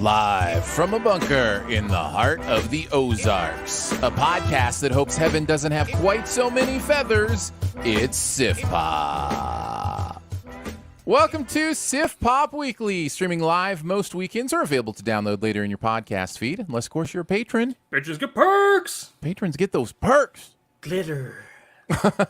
Live from a bunker in the heart of the Ozarks, a podcast that hopes heaven doesn't have quite so many feathers. It's SiftPop. Welcome to SiftPop Weekly, streaming live most weekends or available to download later in your podcast feed, unless, of course, you're a patron. Patrons get perks! Patrons get those perks. Glitter.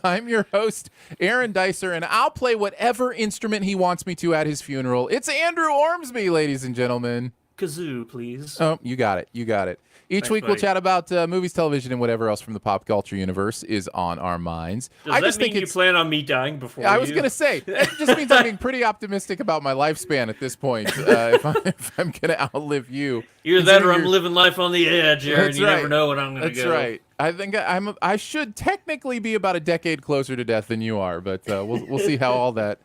I'm your host, Aaron Dicer, and I'll play whatever instrument he wants me to at his funeral. It's Andrew Ormsby, ladies and gentlemen. Kazoo, please. Oh, you got it. You got it. Each week we'll chat about movies, television, and whatever else from the pop culture universe is on our minds. Does that mean you plan on me dying before you? I was going to say, that just means I'm being pretty optimistic about my lifespan at this point, if I'm going to outlive you. Either that or I'm living life on the edge, Aaron. You never know when I'm going to go. That's right. I think I should technically be about a decade closer to death than you are, but we'll see how all that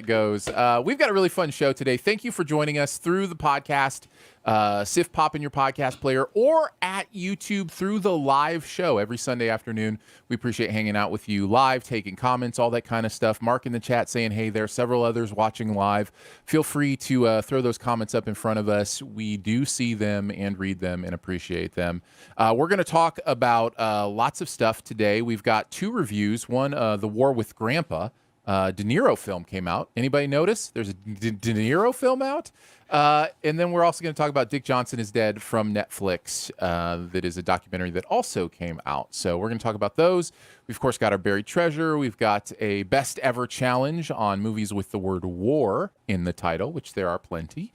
goes. We've got a really fun show today. Thank you for joining us through the podcast, SiftPop in your podcast player, or at YouTube through the live show every Sunday afternoon. We appreciate hanging out with you live, taking comments, all that kind of stuff. Mark in the chat saying, hey, there are several others watching live. Feel free to throw those comments up in front of us. We do see them and read them and appreciate them. We're going to talk about lots of stuff today. We've got two reviews. One, The War with Grandpa. De Niro film came out. Anybody notice? There's a De Niro film out. And then we're also going to talk about Dick Johnson is Dead from Netflix. That is a documentary that also came out. So we're going to talk about those. We've, of course, got our buried treasure. We've got a best ever challenge on movies with the word war in the title, which there are plenty.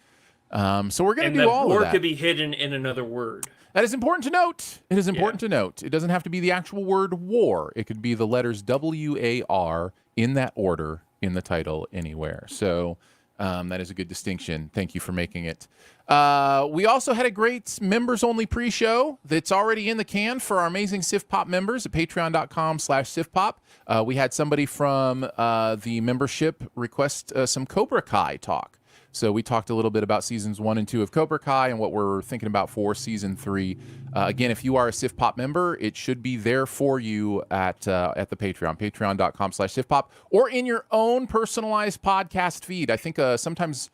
So we're going to do all of that. War could be hidden in another word. That is important to note. It is important to note. It doesn't have to be the actual word war. It could be the letters W-A-R in that order in the title anywhere. So that is a good distinction. Thank you for making it. We also had a great members-only pre-show that's already in the can for our amazing SiftPop members at patreon.com/SiftPop. We had somebody from the membership request some Cobra Kai talk. So we talked a little bit about seasons 1 and 2 of Cobra Kai and what we're thinking about for season 3. Again, if you are a SiftPop member, it should be there for you at the Patreon, patreon.com/SiftPop, or in your own personalized podcast feed. I think sometimes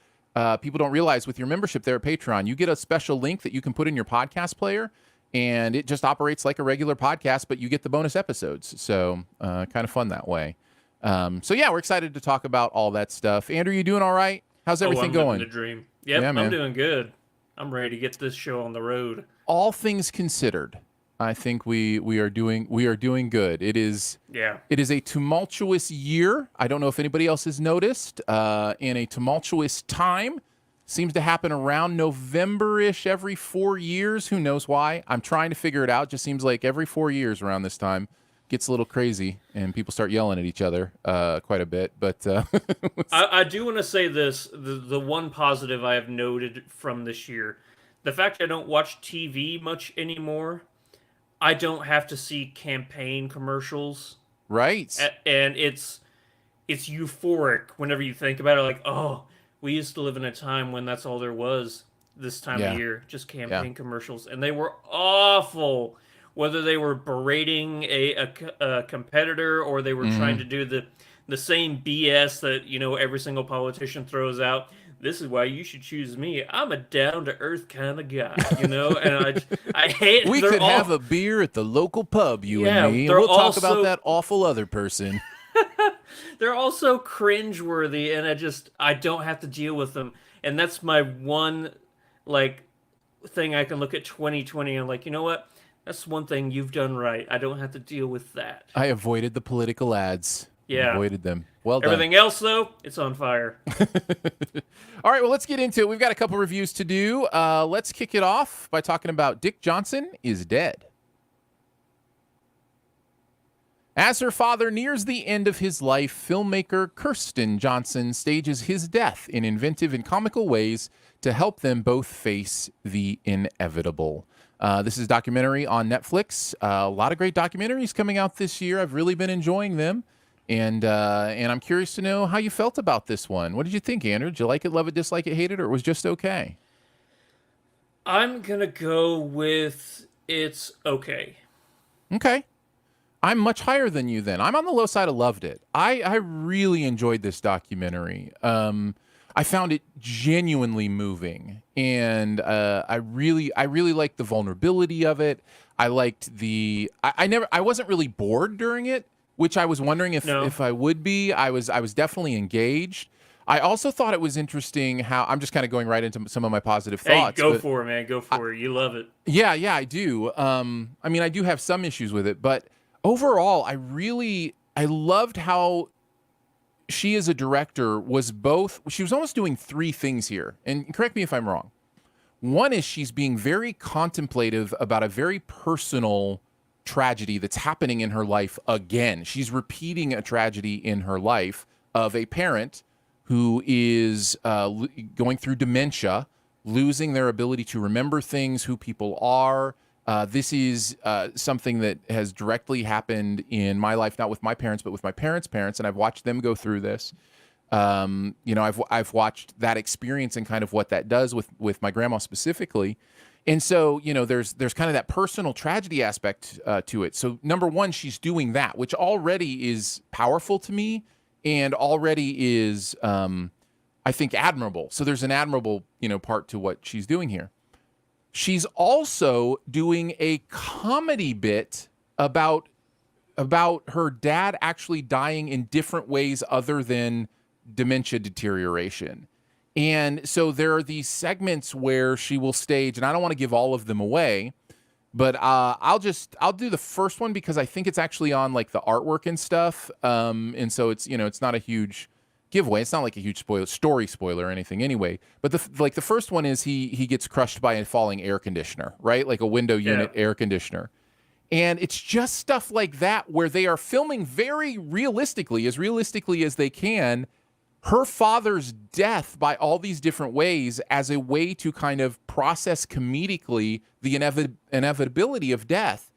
people don't realize with your membership there at Patreon, you get a special link that you can put in your podcast player, and it just operates like a regular podcast, but you get the bonus episodes. So kind of fun that way. So yeah, we're excited to talk about all that stuff. Andrew, you doing all right? How's everything going? Living the dream. Yep, yeah, I'm doing good. I'm ready to get this show on the road. All things considered, I think we are doing good. It is a tumultuous year. I don't know if anybody else has noticed. In a tumultuous time, seems to happen around November-ish every 4 years. Who knows why? I'm trying to figure it out. Just seems like every 4 years around this time gets a little crazy and people start yelling at each other quite a bit. But I do want to say this, the one positive I have noted from this year, the fact I don't watch TV much anymore, I don't have to see campaign commercials. Right. And it's euphoric whenever you think about it, like, oh, we used to live in a time when that's all there was this time of year, just campaign commercials. And they were awful. Whether they were berating a competitor or they were trying to do the same BS that, every single politician throws out, this is why you should choose me. I'm a down to earth kind of guy, And I hate. We could have a beer at the local pub, you and me, and we'll talk about that awful other person. They're all so cringeworthy, and I don't have to deal with them. And that's my one thing I can look at 2020 and I'm like, you know what? That's one thing you've done right. I don't have to deal with that. I avoided the political ads. Yeah. Avoided them. Well done. Everything else, though, it's on fire. All right, well, let's get into it. We've got a couple reviews to do. Let's kick it off by talking about Dick Johnson is Dead. As her father nears the end of his life, filmmaker Kirsten Johnson stages his death in inventive and comical ways to help them both face the inevitable. This is a documentary on Netflix. A lot of great documentaries coming out this year. I've really been enjoying them. And I'm curious to know how you felt about this one. What did you think, Andrew? Did you like it, love it, dislike it, hate it, or it was just okay? I'm going to go with it's okay. Okay. I'm much higher than you then. I'm on the low side of loved it. I really enjoyed this documentary. I found it genuinely moving, and I really liked the vulnerability of it. I liked I wasn't really bored during it, which I was wondering if I would be. I was definitely engaged. I also thought it was interesting how I'm just kind of going right into some of my positive thoughts. Hey, go for it, man. Go for it. You love it. Yeah, I do. I mean, I do have some issues with it, but overall, I loved how she as a director she was almost doing three things here. And correct me if I'm wrong. One is she's being very contemplative about a very personal tragedy that's happening in her life again. She's repeating a tragedy in her life of a parent who is going through dementia, losing their ability to remember things, who people are. This is something that has directly happened in my life, not with my parents, but with my parents' parents, and I've watched them go through this. I've watched that experience and kind of what that does with my grandma specifically. And so, there's kind of that personal tragedy aspect to it. So number one, she's doing that, which already is powerful to me and already is, I think, admirable. So there's an admirable, part to what she's doing here. She's also doing a comedy bit about her dad actually dying in different ways other than dementia deterioration. And so there are these segments where she will stage, and I don't want to give all of them away, but I'll do the first one because I think it's actually on like the artwork and stuff. And so it's, it's not a huge giveaway. It's not like a huge story spoiler or anything anyway. But the first one is he gets crushed by a falling air conditioner, right? Like a window unit air conditioner. And it's just stuff like that where they are filming very realistically as they can, her father's death by all these different ways as a way to kind of process comedically the inevitability of death.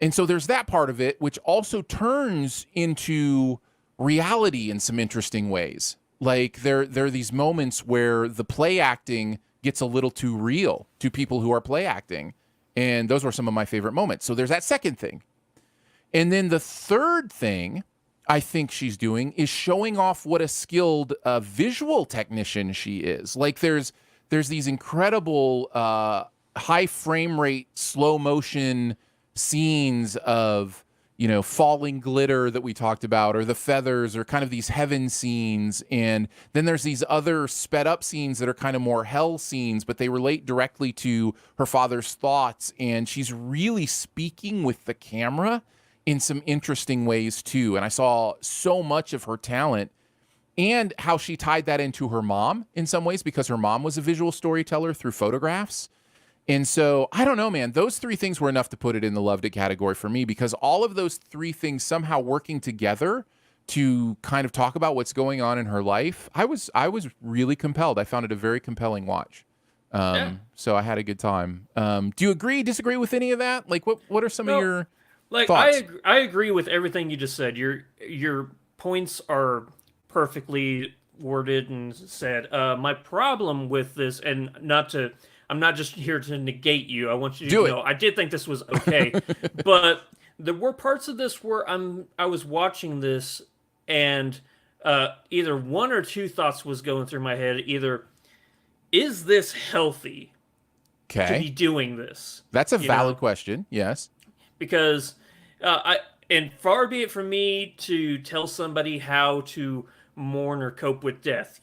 And so there's that part of it, which also turns into reality in some interesting ways. Like there are these moments where the play acting gets a little too real to people who are play acting. And those were some of my favorite moments. So there's that second thing. And then the third thing I think she's doing is showing off what a skilled visual technician she is. Like there's these incredible high frame rate, slow motion scenes of, falling glitter that we talked about, or the feathers, or kind of these heaven scenes. And then there's these other sped up scenes that are kind of more hell scenes, but they relate directly to her father's thoughts. And she's really speaking with the camera in some interesting ways too. And I saw so much of her talent and how she tied that into her mom in some ways, because her mom was a visual storyteller through photographs. And so, I don't know, man, those three things were enough to put it in the loved it category for me, because all of those three things somehow working together to kind of talk about what's going on in her life, I was really compelled. I found it a very compelling watch. So I had a good time. Do you agree, disagree with any of that? Like, what are some of your thoughts? I agree with everything you just said. Your points are perfectly worded and said. My problem with this, and I'm not just here to negate you. I want you to know I did think this was okay, but there were parts of this where I was watching this, and either one or two thoughts was going through my head. Either is this healthy to Okay. be doing this? That's a You valid know, question. Yes. because I and far be it from me to tell somebody how to mourn or cope with death.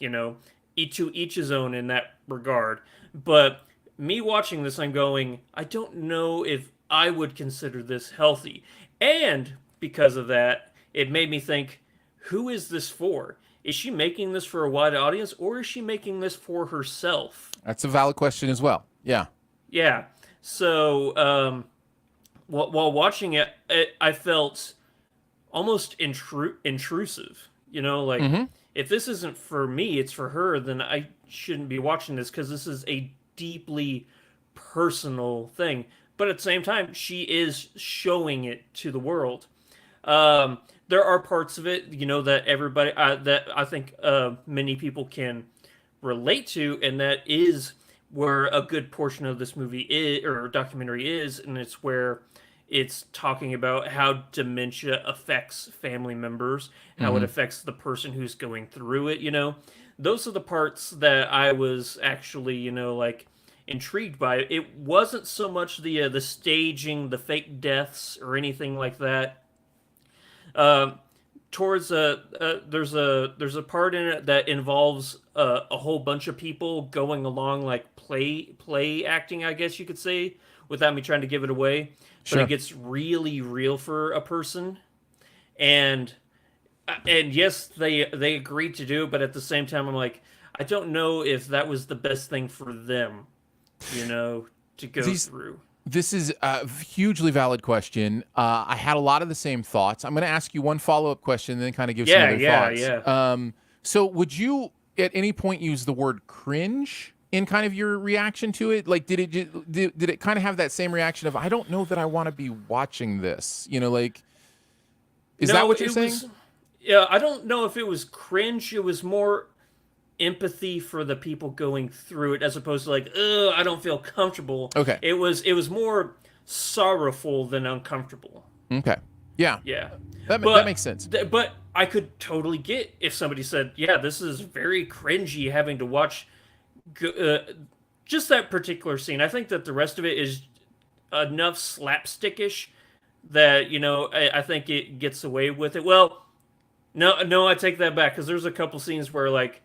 Each his own in that regard. But me watching this, I'm going, I don't know if I would consider this healthy, and because of that, it made me think, who is this for? Is she making this for a wide audience, or is she making this for herself? That's a valid question as well. Yeah. Yeah. So, while watching it, I felt almost intrusive. Like, Mm-hmm. if this isn't for me, it's for her, then I shouldn't be watching this because this is a deeply personal thing. But at the same time, she is showing it to the world. There are parts of it, that everybody, that I think many people can relate to, and that is where a good portion of this movie is, or documentary is, and it's where it's talking about how dementia affects family members, how it Mm-hmm. affects the person who's going through it. Those are the parts that I was actually, like intrigued by. It wasn't so much the staging, the fake deaths, or anything like that. Um, Towards there's a part in it that involves a whole bunch of people going along like play acting, I guess you could say, without me trying to give it away. But it Sure. gets really real for a person, and yes, they agreed to do it, but at the same time, I'm like, I don't know if that was the best thing for them, to go These through. This is a hugely valid question. I had a lot of the same thoughts. I'm going to ask you one follow-up question and then kind of give some Yeah, other yeah, thoughts. yeah. So would you at any point use the word cringe in kind of your reaction to it? Like, did it kind of have that same reaction of, I don't know that I want to be watching this? Like, is that No, what you're it saying? was. Yeah, I don't know if it was cringe. It was more empathy for the people going through it, as opposed to like, ugh, I don't feel comfortable. Okay. It was more sorrowful than uncomfortable. Okay. Yeah. Yeah, That makes sense. but I could totally get if somebody said, yeah, this is very cringy having to watch uh, just that particular scene. I think that the rest of it is enough slapstickish that I think it gets away with it. Well, no, no, I take that back because there's a couple scenes where like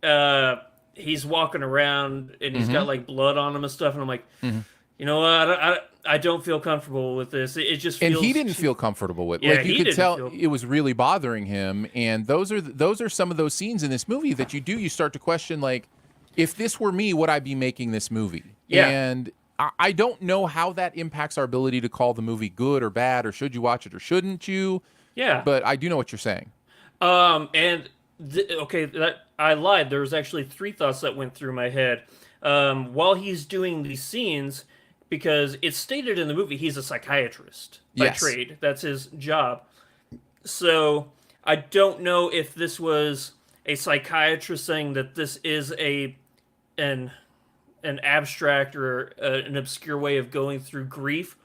uh he's walking around and he's Mm-hmm. got like blood on him and stuff, and I'm like, Mm-hmm. you know what, I don't feel comfortable with this. It just And he feels didn't too. feel comfortable with, Yeah, like, you he could didn't tell feel. it was really bothering him. And those are some of those scenes in this movie that you start to question, like, if this were me, would I be making this movie? Yeah, And I don't know how that impacts our ability to call the movie good or bad, or should you watch it or shouldn't you, yeah. but I do know what you're saying. And okay, that I lied. There was actually three thoughts that went through my head while he's doing these scenes, because it's stated in the movie he's a psychiatrist by Yes. trade. That's his job. So I don't know if this was a psychiatrist saying that this is an an abstract or an obscure way of going through grief,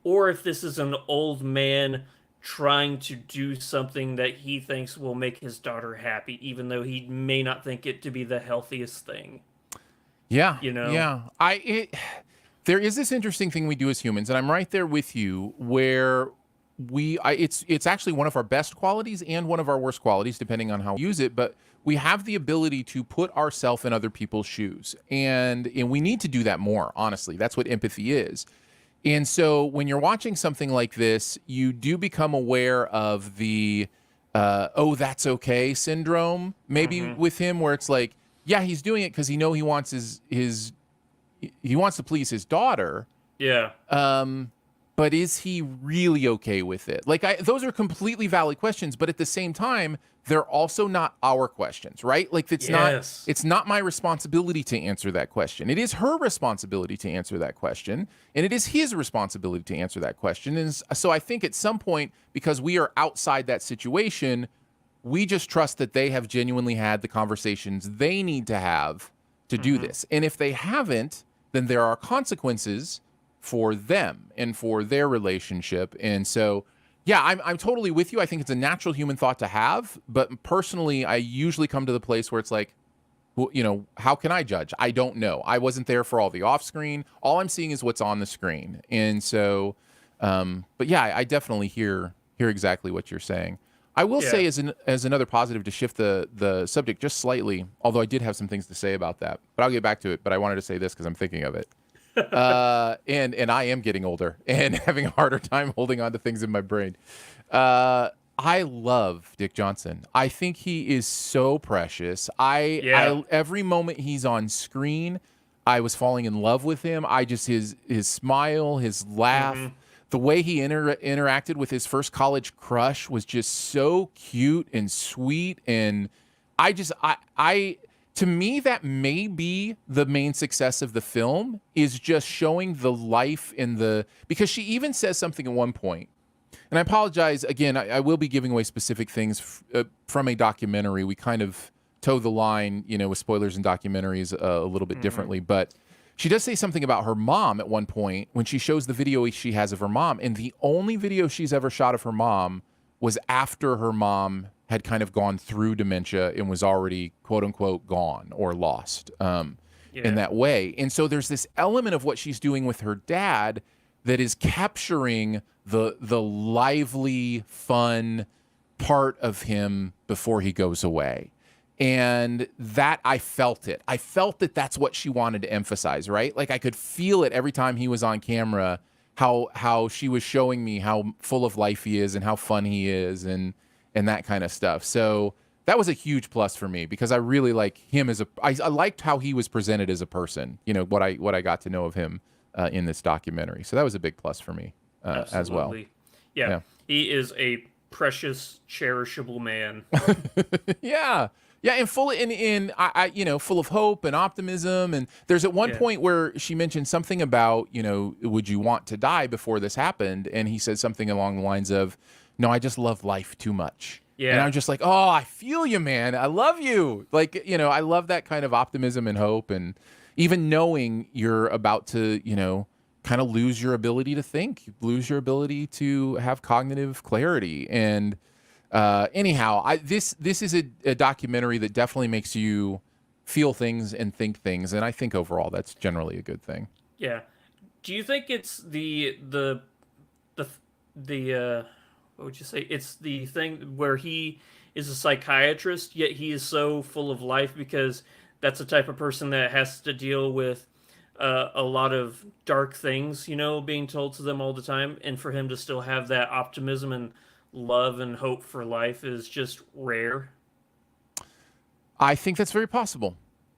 or if this is an old man trying to do something that he thinks will make his daughter happy, even though he may not think it to be the healthiest thing. Yeah. You know? Yeah. There is this interesting thing we do as humans, and I'm right there with you, where it's actually one of our best qualities and one of our worst qualities, depending on how we use it. But we have the ability to put ourselves in other people's shoes, and we need to do that more. Honestly, that's what empathy is. And so when you're watching something like this, you do become aware of the "oh, that's okay" syndrome, maybe Mm-hmm. with him, where it's like, yeah, he's doing it because he wants his he wants to please his daughter. Yeah. But is he really okay with it? Like, those are completely valid questions, but at the same time, they're also not our questions, right? Like, Yes. it's not my responsibility to answer that question. It is her responsibility to answer that question, and it is his responsibility to answer that question. And so I think at some point, because we are outside that situation, we just trust that they have genuinely had the conversations they need to have to do Mm-hmm. this. And if they haven't, then there are consequences for them and for their relationship. And so, yeah, I'm totally with you. I think it's a natural human thought to have, but personally, I usually come to the place where it's like, how can I judge? I don't know. I wasn't there for all the off screen. All I'm seeing is what's on the screen. And so, but yeah, I definitely hear exactly what you're saying. I will say as another positive to shift the subject just slightly, although I did have some things to say about that, but I'll get back to it. But I wanted to say this because I'm thinking of it. And I am getting older and having a harder time holding on to things in my brain. I love Dick Johnson. I think he is so precious. I every moment he's on screen, I was falling in love with him. I just his smile, his laugh, the way he interacted with his first college crush was just so cute and sweet. And I to me, that may be the main success of the film, is just showing the life because she even says something at one point. And I apologize again. I will be giving away specific things from a documentary. We kind of toe the line, with spoilers and documentaries a little bit differently. But she does say something about her mom at one point when she shows the video she has of her mom. And the only video she's ever shot of her mom was after her mom had kind of gone through dementia and was already, quote unquote, gone or lost in that way. And so there's this element of what she's doing with her dad that is capturing the lively, fun part of him before he goes away. And that I felt it. I felt that that's what she wanted to emphasize, right? Like I could feel it every time he was on camera, how she was showing me how full of life he is and how fun he is and that kind of stuff. So that was a huge plus for me because I really like him I liked how he was presented as a person, what I got to know of him in this documentary. So that was a big plus for me as well. Yeah. He is a precious, cherishable man. Yeah, and full full of hope and optimism. And there's at one point where she mentioned something about, would you want to die before this happened? And he said something along the lines of, no, I just love life too much. Yeah. And I'm just like, oh, I feel you, man. I love you. Like, I love that kind of optimism and hope. And even knowing you're about to, kind of lose your ability to think, lose your ability to have cognitive clarity. And anyhow, this is a documentary that definitely makes you feel things and think things. And I think overall that's generally a good thing. Yeah. Do you think it's the what would you say? It's the thing where he is a psychiatrist, yet he is so full of life because that's the type of person that has to deal with a lot of dark things, being told to them all the time. And for him to still have that optimism and love and hope for life is just rare. I think that's very possible.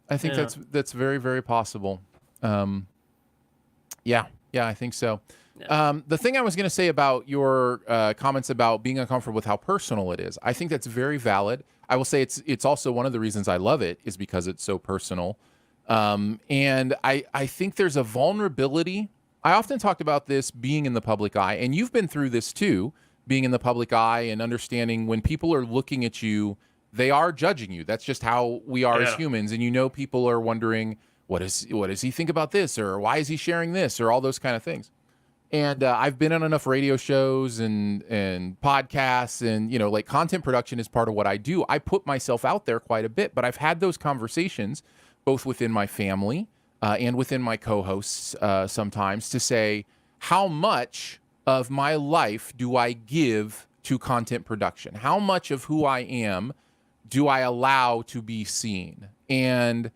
I think that's very, very possible. Yeah, I think so. Yeah. The thing I was going to say about your comments about being uncomfortable with how personal it is, I think that's very valid. I will say it's also one of the reasons I love it is because it's so personal. And I think there's a vulnerability. I often talk about this being in the public eye, and you've been through this too, being in the public eye and understanding when people are looking at you, they are judging you. That's just how we are as humans. And people are wondering, what does he think about this? Or why is he sharing this? Or all those kind of things. And I've been on enough radio shows and podcasts and, like content production is part of what I do. I put myself out there quite a bit, but I've had those conversations both within my family and within my co-hosts sometimes to say, how much of my life do I give to content production? How much of who I am do I allow to be seen? And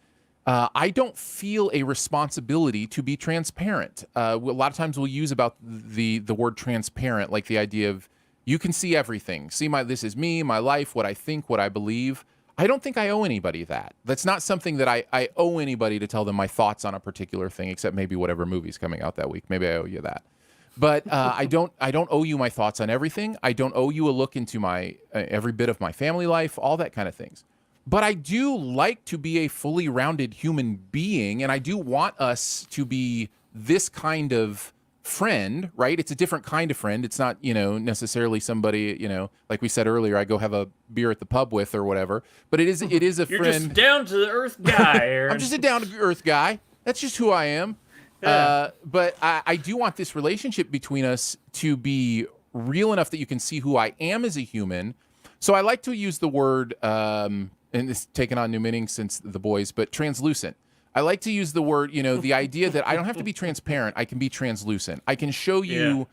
I don't feel a responsibility to be transparent. A lot of times we'll use about the word transparent, like the idea of you can see everything. See this is me, my life, what I think, what I believe. I don't think I owe anybody that. That's not something that I owe anybody to tell them my thoughts on a particular thing, except maybe whatever movie's coming out that week. Maybe I owe you that. But I don't owe you my thoughts on everything. I don't owe you a look into my every bit of my family life, all that kind of things. But I do like to be a fully rounded human being, and I do want us to be this kind of friend, right? It's a different kind of friend. It's not, necessarily somebody, like we said earlier, I go have a beer at the pub with or whatever. But it is a You're friend. You're just down to the earth guy, Aaron. I'm just a down to earth guy. That's just who I am. Yeah. But I do want this relationship between us to be real enough that you can see who I am as a human. So I like to use the word and it's taken on new meaning since The Boys, but translucent. I like to use the word, the idea that I don't have to be transparent. I can be translucent. I can show you,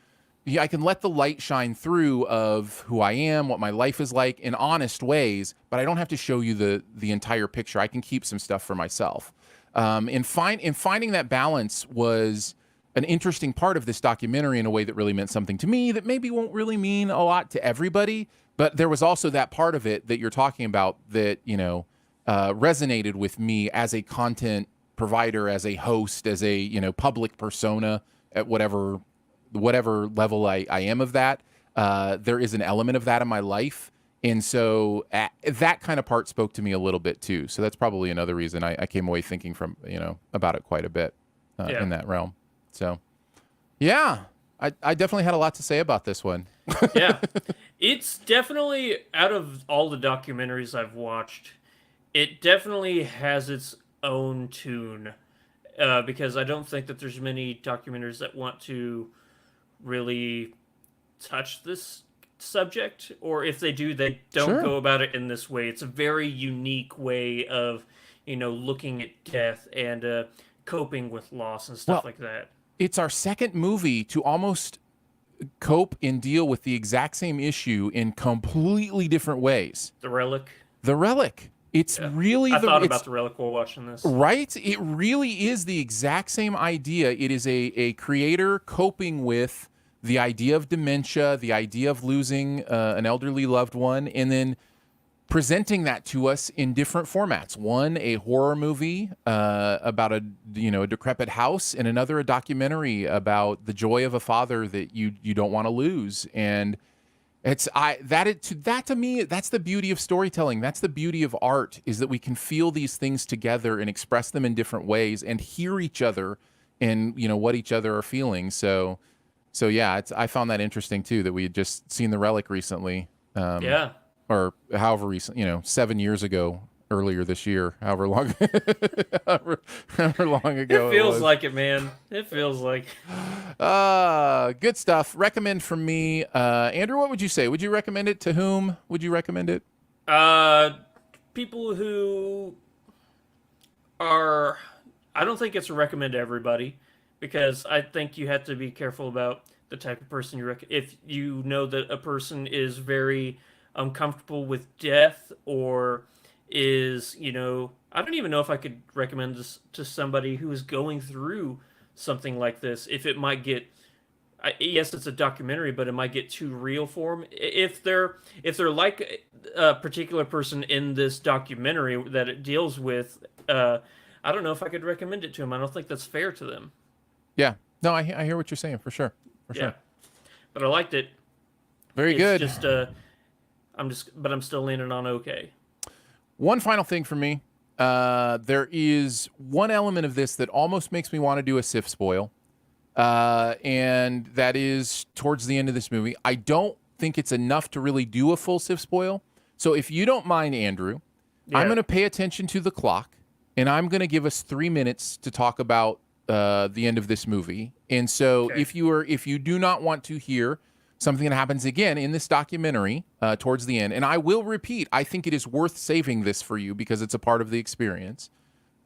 I can let the light shine through of who I am, what my life is like in honest ways, but I don't have to show you the entire picture. I can keep some stuff for myself. In finding that balance was an interesting part of this documentary in a way that really meant something to me that maybe won't really mean a lot to everybody. But there was also that part of it that you're talking about that, resonated with me as a content provider, as a host, as a, public persona at whatever level I am of that. There is an element of that in my life. And so that kind of part spoke to me a little bit too. So that's probably another reason I came away thinking about it quite a bit in that realm. So, yeah, I definitely had a lot to say about this one. Yeah, it's definitely, out of all the documentaries I've watched, it definitely has its own tune, because I don't think that there's many documentaries that want to really touch this subject, or if they do, they don't go about it in this way. It's a very unique way of, looking at death and coping with loss and stuff like that. It's our second movie to almost cope and deal with the exact same issue in completely different ways. The Relic. It's really... I thought about The Relic while watching this. Right? It really is the exact same idea. It is a creator coping with the idea of dementia, the idea of losing an elderly loved one, and then presenting that to us in different formats. One, a horror movie about a decrepit house, and another, a documentary about the joy of a father that you don't want to lose. And that to me, that's the beauty of storytelling. That's the beauty of art, is that we can feel these things together and express them in different ways and hear each other and what each other are feeling. So yeah, I found that interesting too, that we had just seen The Relic recently. Or however recent, 7 years ago, earlier this year, however long ago. It feels like it, man. It feels like. Good stuff. Recommend from me. Andrew, what would you say? Would you recommend it? To whom would you recommend it? People who are... I don't think it's a recommend to everybody, because I think you have to be careful about the type of person you if you know that a person is very uncomfortable with death, or is, I don't even know if I could recommend this to somebody who is going through something like this. If it might get, yes, it's a documentary, but it might get too real for them. If they're like a particular person in this documentary that it deals with, I don't know if I could recommend it to them. I don't think that's fair to them. Yeah, no, I hear what you're saying, for sure. Sure. But I liked it. Very good. Just but I'm still leaning on okay. One final thing for me. There is one element of this that almost makes me want to do a SIF spoil. And that is towards the end of this movie. I don't think it's enough to really do a full SIF spoil. So if you don't mind, Andrew, I'm going to pay attention to the clock, and I'm going to give us 3 minutes to talk about the end of this movie. And so if you do not want to hear something that happens again in this documentary towards the end, and I will repeat, I think it is worth saving this for you because it's a part of the experience.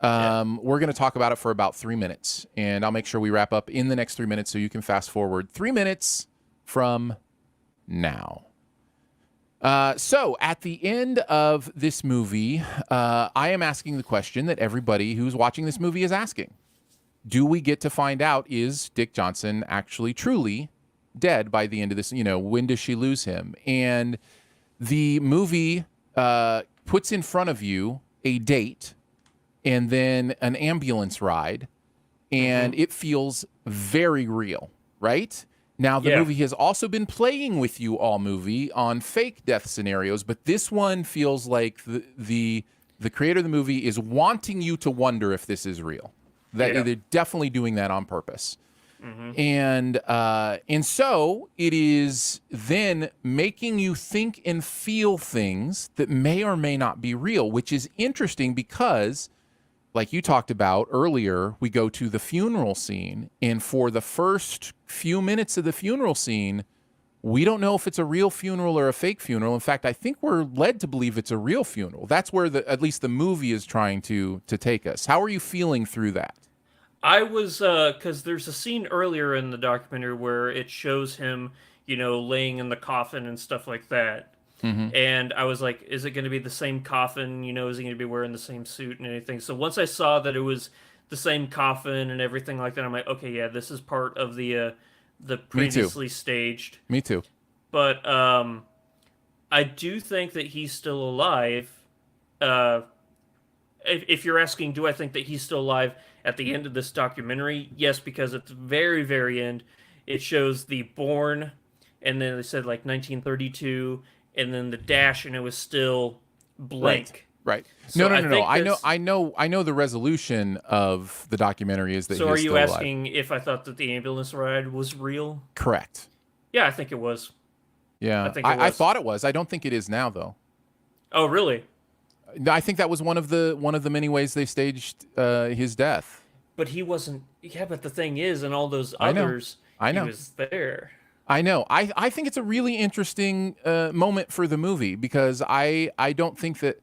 We're going to talk about it for about 3 minutes, and I'll make sure we wrap up in the next 3 minutes so you can fast forward 3 minutes from now. So at the end of this movie, I am asking the question that everybody who's watching this movie is asking. Do we get to find out, is Dick Johnson actually truly dead by the end of this? When does she lose him? And the movie puts in front of you a date and then an ambulance ride, and it feels very real, right? Now, the movie has also been playing with you all movie on fake death scenarios, but this one feels like the creator of the movie is wanting you to wonder if this is real. That they're definitely doing that on purpose. And so it is then making you think and feel things that may or may not be real, which is interesting because, like you talked about earlier, we go to the funeral scene, and for the first few minutes of the funeral scene, we don't know if it's a real funeral or a fake funeral. In fact, I think we're led to believe it's a real funeral. That's where at least the movie is trying to take us. How are you feeling through that? I was because there's a scene earlier in the documentary where it shows him, laying in the coffin and stuff like that. Mm-hmm. And I was like, is it going to be the same coffin? Is he going to be wearing the same suit and anything? So once I saw that it was the same coffin and everything like that, I'm like, okay, yeah, this is part of the previously staged. Me too. But I do think that he's still alive. If you're asking, do I think that he's still alive at the end of this documentary? Yes, because at the very, very end, it shows the born, and then they said like 1932, and then the dash, and it was still blank. Right. So No. I know the resolution of the documentary is that So he are is you still asking alive. if I thought that the ambulance ride was real? Correct. Yeah, I think it was. Yeah. I think it was. I thought it was. I don't think it is now, though. Oh, really? I think that was one of the many ways they staged his death. But he wasn't. Yeah, but the thing is, and all those others, I know. he was there. I know. I think it's a really interesting moment for the movie because I don't think that.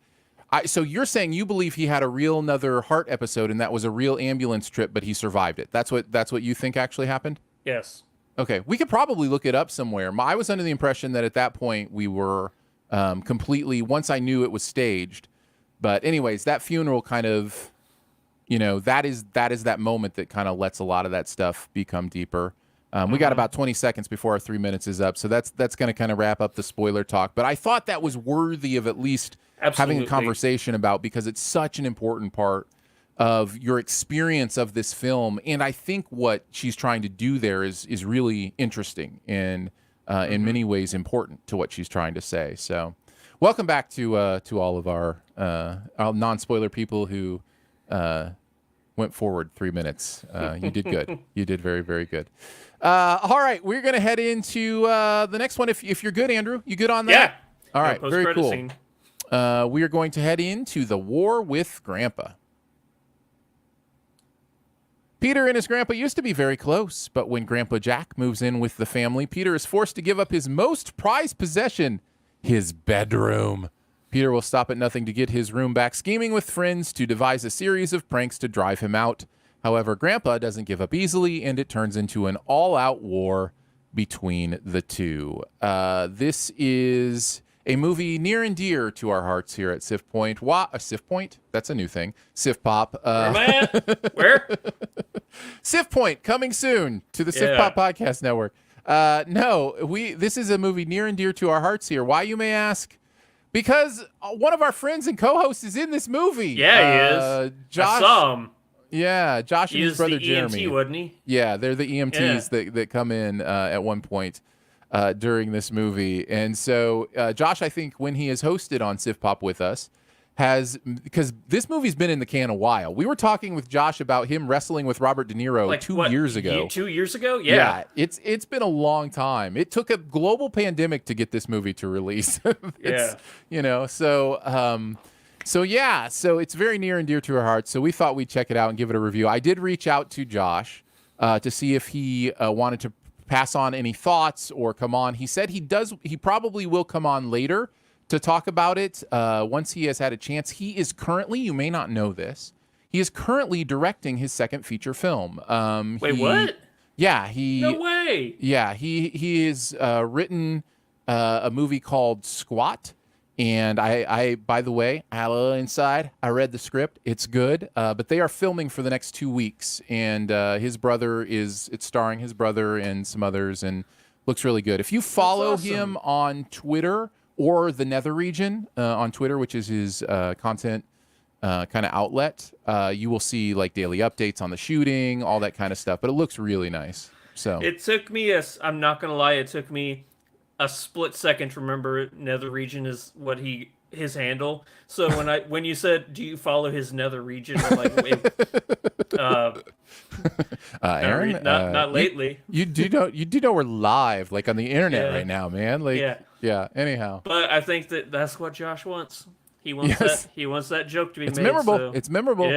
So you're saying you believe he had a real another heart episode and that was a real ambulance trip, but he survived it. That's what you think actually happened? Yes. Okay, we could probably look it up somewhere. I was under the impression that at that point we were completely. Once I knew it was staged, but anyways, that funeral kind of, that is that moment that kind of lets a lot of that stuff become deeper. We got about 20 seconds before our 3 minutes is up, so that's going to kind of wrap up the spoiler talk. But I thought that was worthy of at least having a conversation about because it's such an important part of your experience of this film, and I think what she's trying to do there is really interesting and in many ways important to what she's trying to say. So, welcome back to all of our non-spoiler people who went forward 3 minutes. You did good. You did very, very good. All right, we're going to head into the next one. If you're good, Andrew, you good on that? Yeah. All right, very cool. Scene. We are going to head into the war with Grandpa. Peter and his grandpa used to be very close, but when Grandpa Jack moves in with the family, Peter is forced to give up his most prized possession, his bedroom. Peter will stop at nothing to get his room back, scheming with friends to devise a series of pranks to drive him out. However, Grandpa doesn't give up easily, and it turns into an all-out war between the two. This is a movie near and dear to our hearts here at SiftPoint. SiftPoint? That's a new thing. SiftPop. Where am I at? Where? SiftPoint, coming soon to the SiftPop Podcast Network. This is a movie near and dear to our hearts here. Why, you may ask? Because one of our friends and co-hosts is in this movie. Yeah, he is. Josh, I saw him. Yeah, Josh and his brother Jeremy. EMT, wasn't he? Yeah, they're the EMTs that come in at one point during this movie. And so Josh, I think when he has hosted on SiftPop with us, because this movie's been in the can a while. We were talking with Josh about him wrestling with Robert De Niro 2 years ago. 2 years ago? Yeah. It's been a long time. It took a global pandemic to get this movie to release. So it's very near and dear to our hearts. So we thought we'd check it out and give it a review. I did reach out to Josh to see if he wanted to pass on any thoughts or come on. He said he probably will come on later to talk about it once he has had a chance. He is currently, you may not know this, he is currently directing his second feature film. Wait, what? Yeah, no way. Yeah, he has written a movie called Squat. And I, by the way, I had a little inside. I read the script. It's good. But they are filming for the next 2 weeks. And it's starring his brother and some others and looks really good. If you follow him on Twitter or the Nether Region on Twitter, which is his content kind of outlet, you will see like daily updates on the shooting, all that kind of stuff. But it looks really nice. So it took me I'm not going to lie. It took me a split second to remember Nether Region is what his handle. So when you said, do you follow his Nether Region? I'm like, wait, Aaron, not lately. You do know we're live, like on the internet right now, man. Like, yeah. Anyhow, but I think that's what Josh wants. He wants He wants that joke to be made. Memorable. So. It's memorable.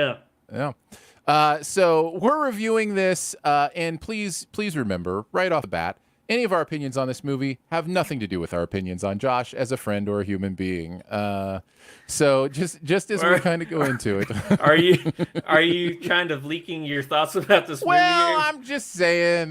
Yeah. So we're reviewing this, and please remember right off the bat, any of our opinions on this movie have nothing to do with our opinions on Josh as a friend or a human being. So just as we kind of go into it, are you kind of leaking your thoughts about this movie well, here? I'm just saying.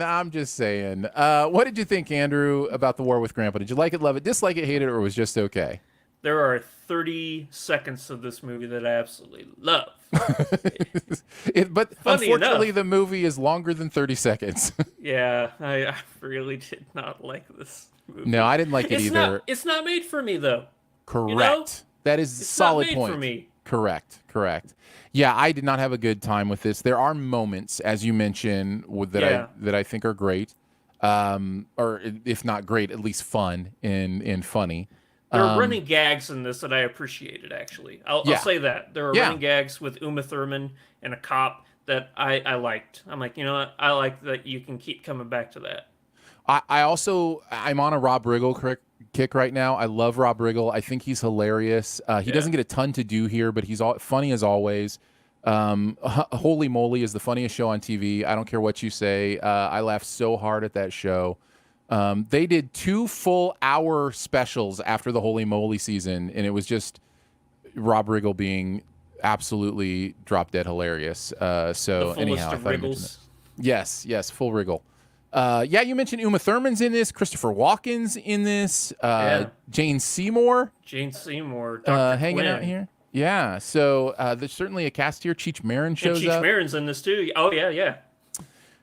What did you think, Andrew, about The War with Grandpa? Did you like it, love it, dislike it, hate it, or was just okay? There are 30 seconds of this movie that I absolutely love. But Funny unfortunately, enough. the movie is longer than 30 seconds. Yeah, I really did not like this movie. No, I didn't like it either. It's not made for me though. Correct. You know? That is a It's solid not made point. for me. Correct. Yeah, I did not have a good time with this. There are moments, as you mentioned, that I think are great, or if not great, at least fun and funny. There are running gags in this that I appreciated. Actually, I'll say that there are running gags with Uma Thurman and a cop that I liked. I'm like, you know what? I like that you can keep coming back to that. I'm on a Rob Riggle kick right now. I love Rob Riggle. I think he's hilarious. He doesn't get a ton to do here, but he's funny as always. Holy Moly is the funniest show on TV. I don't care what you say. I laughed so hard at that show. They did 2 full hour specials after the Holy Moly season, and it was just Rob Riggle being absolutely drop dead hilarious. So anyhow, I thought I'd mention it. Yes, full Riggle. You mentioned Uma Thurman's in this, Christopher Walken's in this, Jane Seymour. Dr. Hanging Quinn. out here. Yeah, so there's certainly a cast here. Cheech Marin shows Cheech up. Marin's in this too. Oh yeah.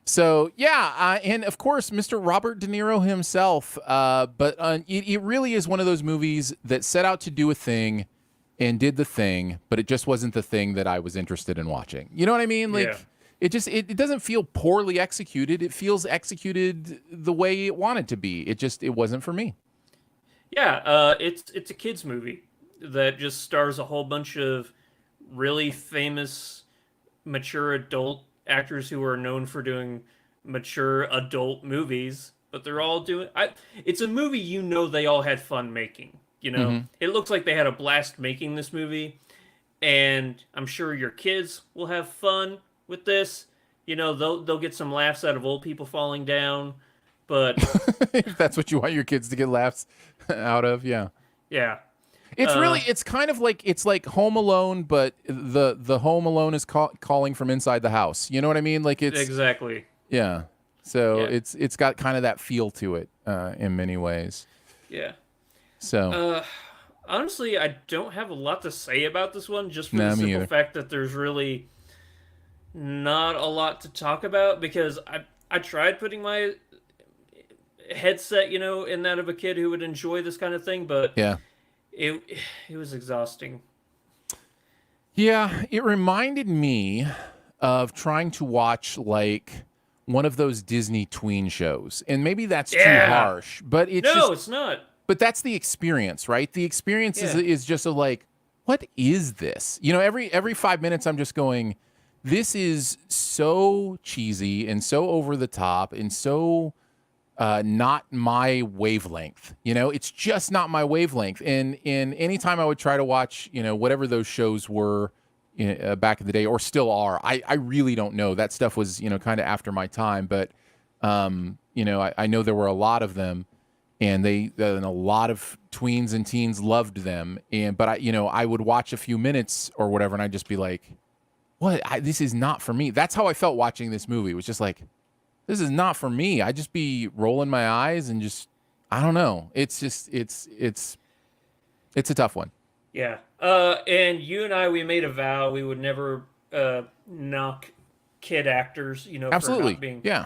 So and of course Mr. Robert De Niro himself. But it really is one of those movies that set out to do a thing and did the thing, but it just wasn't the thing that I was interested in watching. You know what I mean? Like it doesn't feel poorly executed. It feels executed the way it wanted to be. It wasn't for me. Yeah, it's a kids movie that just stars a whole bunch of really famous mature adult actors who are known for doing mature adult movies, but they're all doing it's a movie they all had fun making. It looks like they had a blast making this movie, and I'm sure your kids will have fun with this. They'll get some laughs out of old people falling down, but if that's what you want your kids to get laughs out of, yeah. It's kind of like it's like Home Alone, but the Home Alone is calling from inside the house. You know what I mean? Like it's exactly. Yeah. So it's got kind of that feel to it in many ways. Yeah. So honestly, I don't have a lot to say about this one, just for the simple fact that there's really not a lot to talk about, because I tried putting my headset, in that of a kid who would enjoy this kind of thing, but it was exhausting. Yeah, it reminded me of trying to watch like one of those Disney tween shows, and maybe that's too harsh, but it's not. But that's the experience, right? The experience is just like, what is this? Every 5 minutes I'm just going, this is so cheesy and so over the top and so not my wavelength. It's just not my wavelength. And anytime I would try to watch, whatever those shows were back in the day or still are, I really don't know. That stuff was, kind of after my time. But, I know there were a lot of them. And and a lot of tweens and teens loved them. But I would watch a few minutes or whatever, and I'd just be like, "What? This is not for me." That's how I felt watching this movie. It was just like, "This is not for me." I'd just be rolling my eyes and just, I don't know. It's just it's a tough one. Yeah. And you and I, we made a vow we would never knock kid actors. Absolutely. For not being,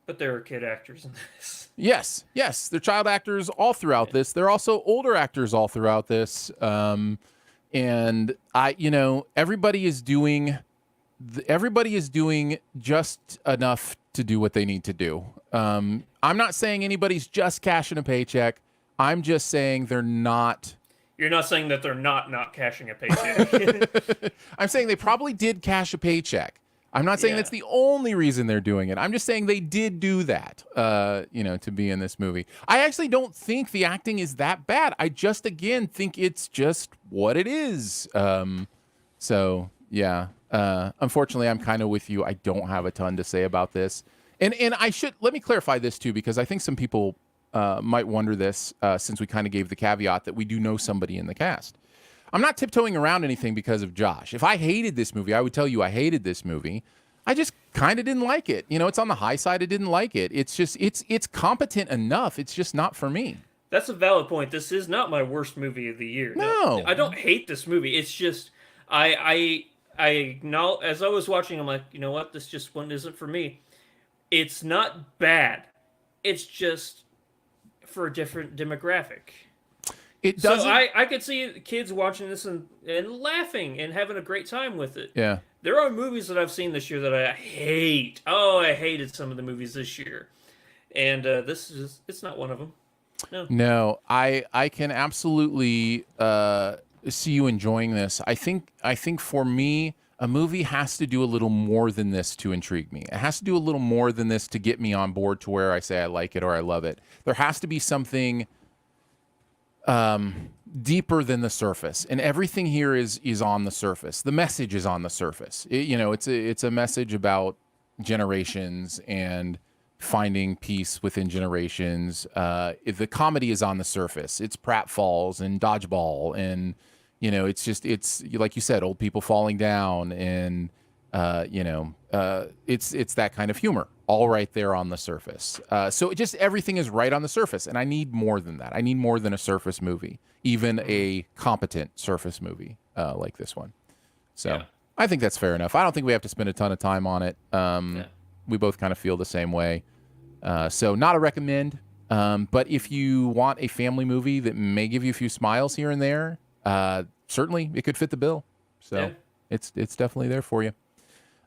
but there are kid actors in this. Yes. They're child actors all throughout this. They're also older actors all throughout this. And everybody is doing just enough to do what they need to do. I'm not saying anybody's just cashing a paycheck. I'm just saying they're not. You're not saying that they're not cashing a paycheck. I'm saying they probably did cash a paycheck. I'm not saying that's the only reason they're doing it. I'm just saying they did do that, to be in this movie. I actually don't think the acting is that bad. I just, again, think it's just what it is. Unfortunately, I'm kind of with you. I don't have a ton to say about this. And let me clarify this too, because I think some people might wonder this, since we kind of gave the caveat that we do know somebody in the cast. I'm not tiptoeing around anything because of Josh. If I hated this movie, I would tell you I hated this movie. I just kind of didn't like it. It's on the high side. I didn't like it. It's just it's competent enough. It's just not for me. That's a valid point. This is not my worst movie of the year. No. I don't hate this movie. It's just I acknowledge, as I was watching, I'm like, you know what? This just one isn't for me. It's not bad. It's just for a different demographic. It doesn't. So I could see kids watching this and laughing and having a great time with it. Yeah. There are movies that I've seen this year that I hate. Oh, I hated some of the movies this year. And it's not one of them. No, I can absolutely see you enjoying this. I think for me, a movie has to do a little more than this to intrigue me. It has to do a little more than this to get me on board to where I say I like it or I love it. There has to be something deeper than the surface, and everything here is on the surface. The message is on the surface. It's a message about generations and finding peace within generations. The comedy is on the surface. It's pratfalls and dodgeball, and it's like you said, old people falling down, and it's that kind of humor, all right there on the surface. So everything is right on the surface, and I need more than that. I need more than a surface movie, even a competent surface movie like this one. So yeah. I think that's fair enough. I don't think we have to spend a ton of time on it. We both kind of feel the same way. So not a recommend, but if you want a family movie that may give you a few smiles here and there, certainly it could fit the bill. So it's definitely there for you.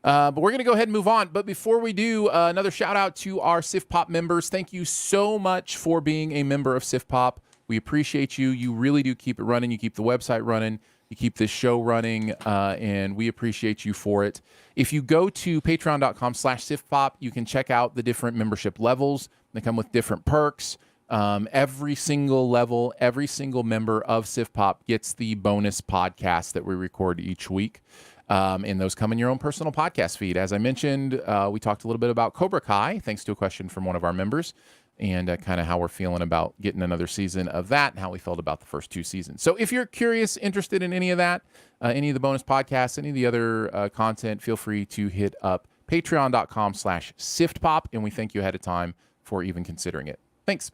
But we're going to go ahead and move on. But before we do, another shout out to our SiftPop members. Thank you so much for being a member of SiftPop. We appreciate you. You really do keep it running. You keep the website running. You keep this show running, and we appreciate you for it. If you go to patreon.com/SiftPop, you can check out the different membership levels. They come with different perks. Every single level, every single member of SiftPop gets the bonus podcast that we record each week. And those come in your own personal podcast feed. As I mentioned, we talked a little bit about Cobra Kai, thanks to a question from one of our members, and kind of how we're feeling about getting another season of that and how we felt about the first 2 seasons. So if you're curious, interested in any of that, any of the bonus podcasts, any of the other content, feel free to hit up patreon.com/SiftPop, and we thank you ahead of time for even considering it. Thanks.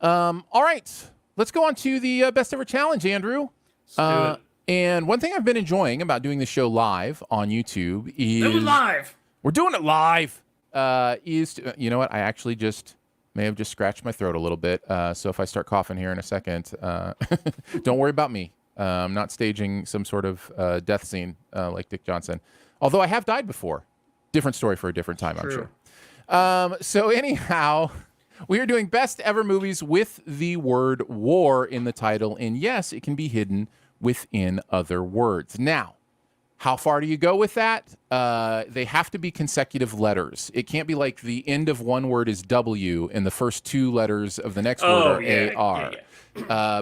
All right, let's go on to the best ever challenge, Andrew. Let's do it. And one thing I've been enjoying about doing the show live on YouTube is we're doing it live. You know what? I actually may have just scratched my throat a little bit. So if I start coughing here in a second, don't worry about me. I'm not staging some sort of death scene like Dick Johnson. Although I have died before. Different story for a different time, True. I'm sure. So anyhow, we are doing best ever movies with the word war in the title. And yes, it can be hidden within other words. Now, how far do you go with that? They have to be consecutive letters. It can't be like the end of one word is W and the first 2 letters of the next word are AR.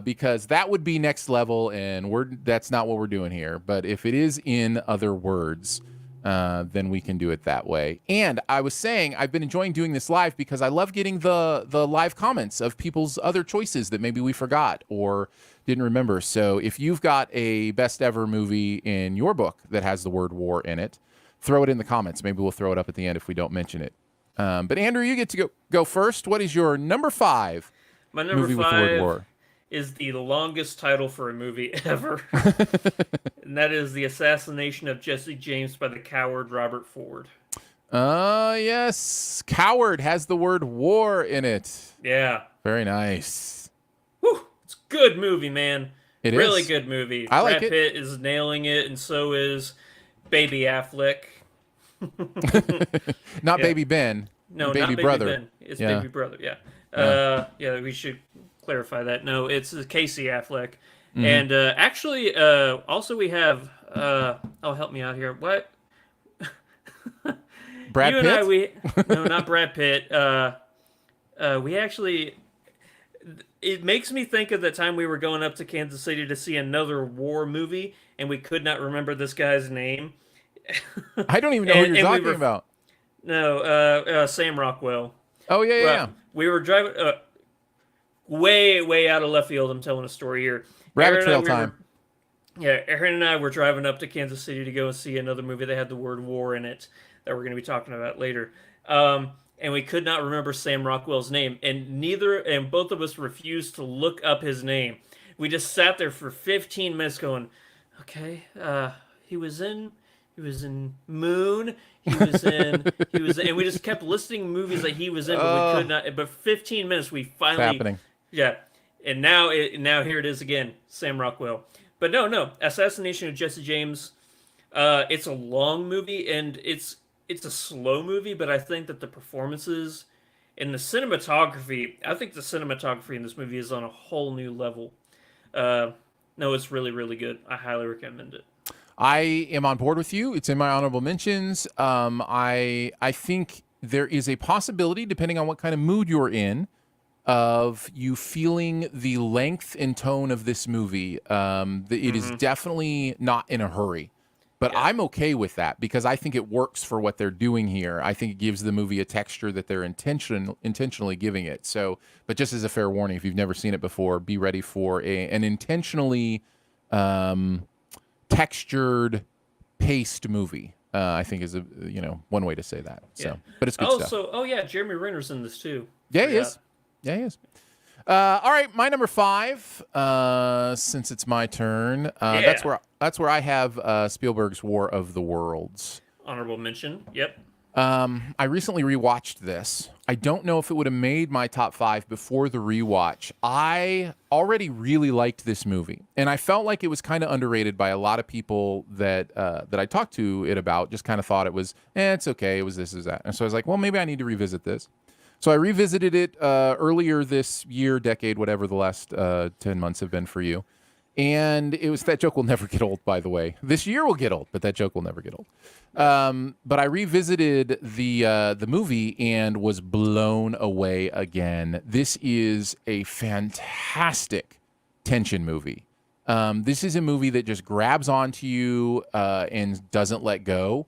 Because that would be next level, and that's not what we're doing here. But if it is in other words, then we can do it that way. And I was saying I've been enjoying doing this live because I love getting the live comments of people's other choices that maybe we forgot or didn't remember. So if you've got a best ever movie in your book that has the word war in it, throw it in the comments. Maybe we'll throw it up at the end if we don't mention it. But Andrew, you get to go first. What is your number 5? My number movie 5 with the word war? Is the longest title for a movie ever. And that is The Assassination of Jesse James by the coward Robert Ford. Yes. Coward has the word war in it. Yeah. Very nice. Whew. It's a good movie, man. It really is. Good movie. I like Brad it. Pitt is nailing it, and so is Baby Affleck. Not Baby Ben. No, Baby not Baby Brother. Ben. It's Yeah. Baby Brother, yeah. Yeah, we should clarify that. No, it's Casey Affleck. Mm-hmm. And actually, also we have, help me out here. What? Brad you Pitt? And I, no, not Brad Pitt. We actually, it makes me think of the time we were going up to Kansas City to see another war movie, and we could not remember this guy's name. I don't even know who you're talking about. No, Sam Rockwell. Oh yeah, yeah, Well, yeah. we were driving way out of left field. I'm telling a story here. Rabbit Aaron and I, trail we time. were Yeah, Aaron and I were driving up to Kansas City to go and see another movie that had the word war in it that we're going to be talking about later. And we could not remember Sam Rockwell's name, and both of us refused to look up his name. We just sat there for 15 minutes going, okay, he was in he was in Moon, and we just kept listing movies that he was in, but we could not. But 15 minutes, we It's finally, happening. yeah, and now here it is again, Sam Rockwell. But no, Assassination of Jesse James. It's a long movie and it's a slow movie, but I think that the performances and the cinematography, I think the cinematography in this movie is on a whole new level. Uh, no, it's really good. I highly recommend it. I am on board with you. It's in my honorable mentions. I think there is a possibility, depending on what kind of mood you're in, of you feeling the length and tone of this movie. It is definitely not in a hurry, but Yeah. I'm okay with that because I think it works for what they're doing here. I think it gives the movie a texture that they're intentionally giving it. So, but just as a fair warning, if you've never seen it before, be ready for an intentionally textured, paced movie. I think is one way to say that. So, Yeah. but it's good stuff. Oh yeah, Jeremy Renner's in this too. Yeah, he Forgot. is. Yeah, he is. All right, my number 5. Since it's my turn, Yeah. that's where I have Spielberg's War of the Worlds. Honorable mention. Yep. I recently rewatched this. I don't know if it would have made my top 5 before the rewatch. I already really liked this movie, and I felt like it was kind of underrated by a lot of people that I talked to it about. Just kind of thought it was, it's okay. It was this, is that, and so I was like, well, maybe I need to revisit this. So I revisited it earlier this year, decade, whatever the last 10 months have been for you. And it was, that joke will never get old, by the way. This year will get old, but that joke will never get old. But I revisited the movie and was blown away again. This is a fantastic tension movie. This is a movie that just grabs onto you and doesn't let go.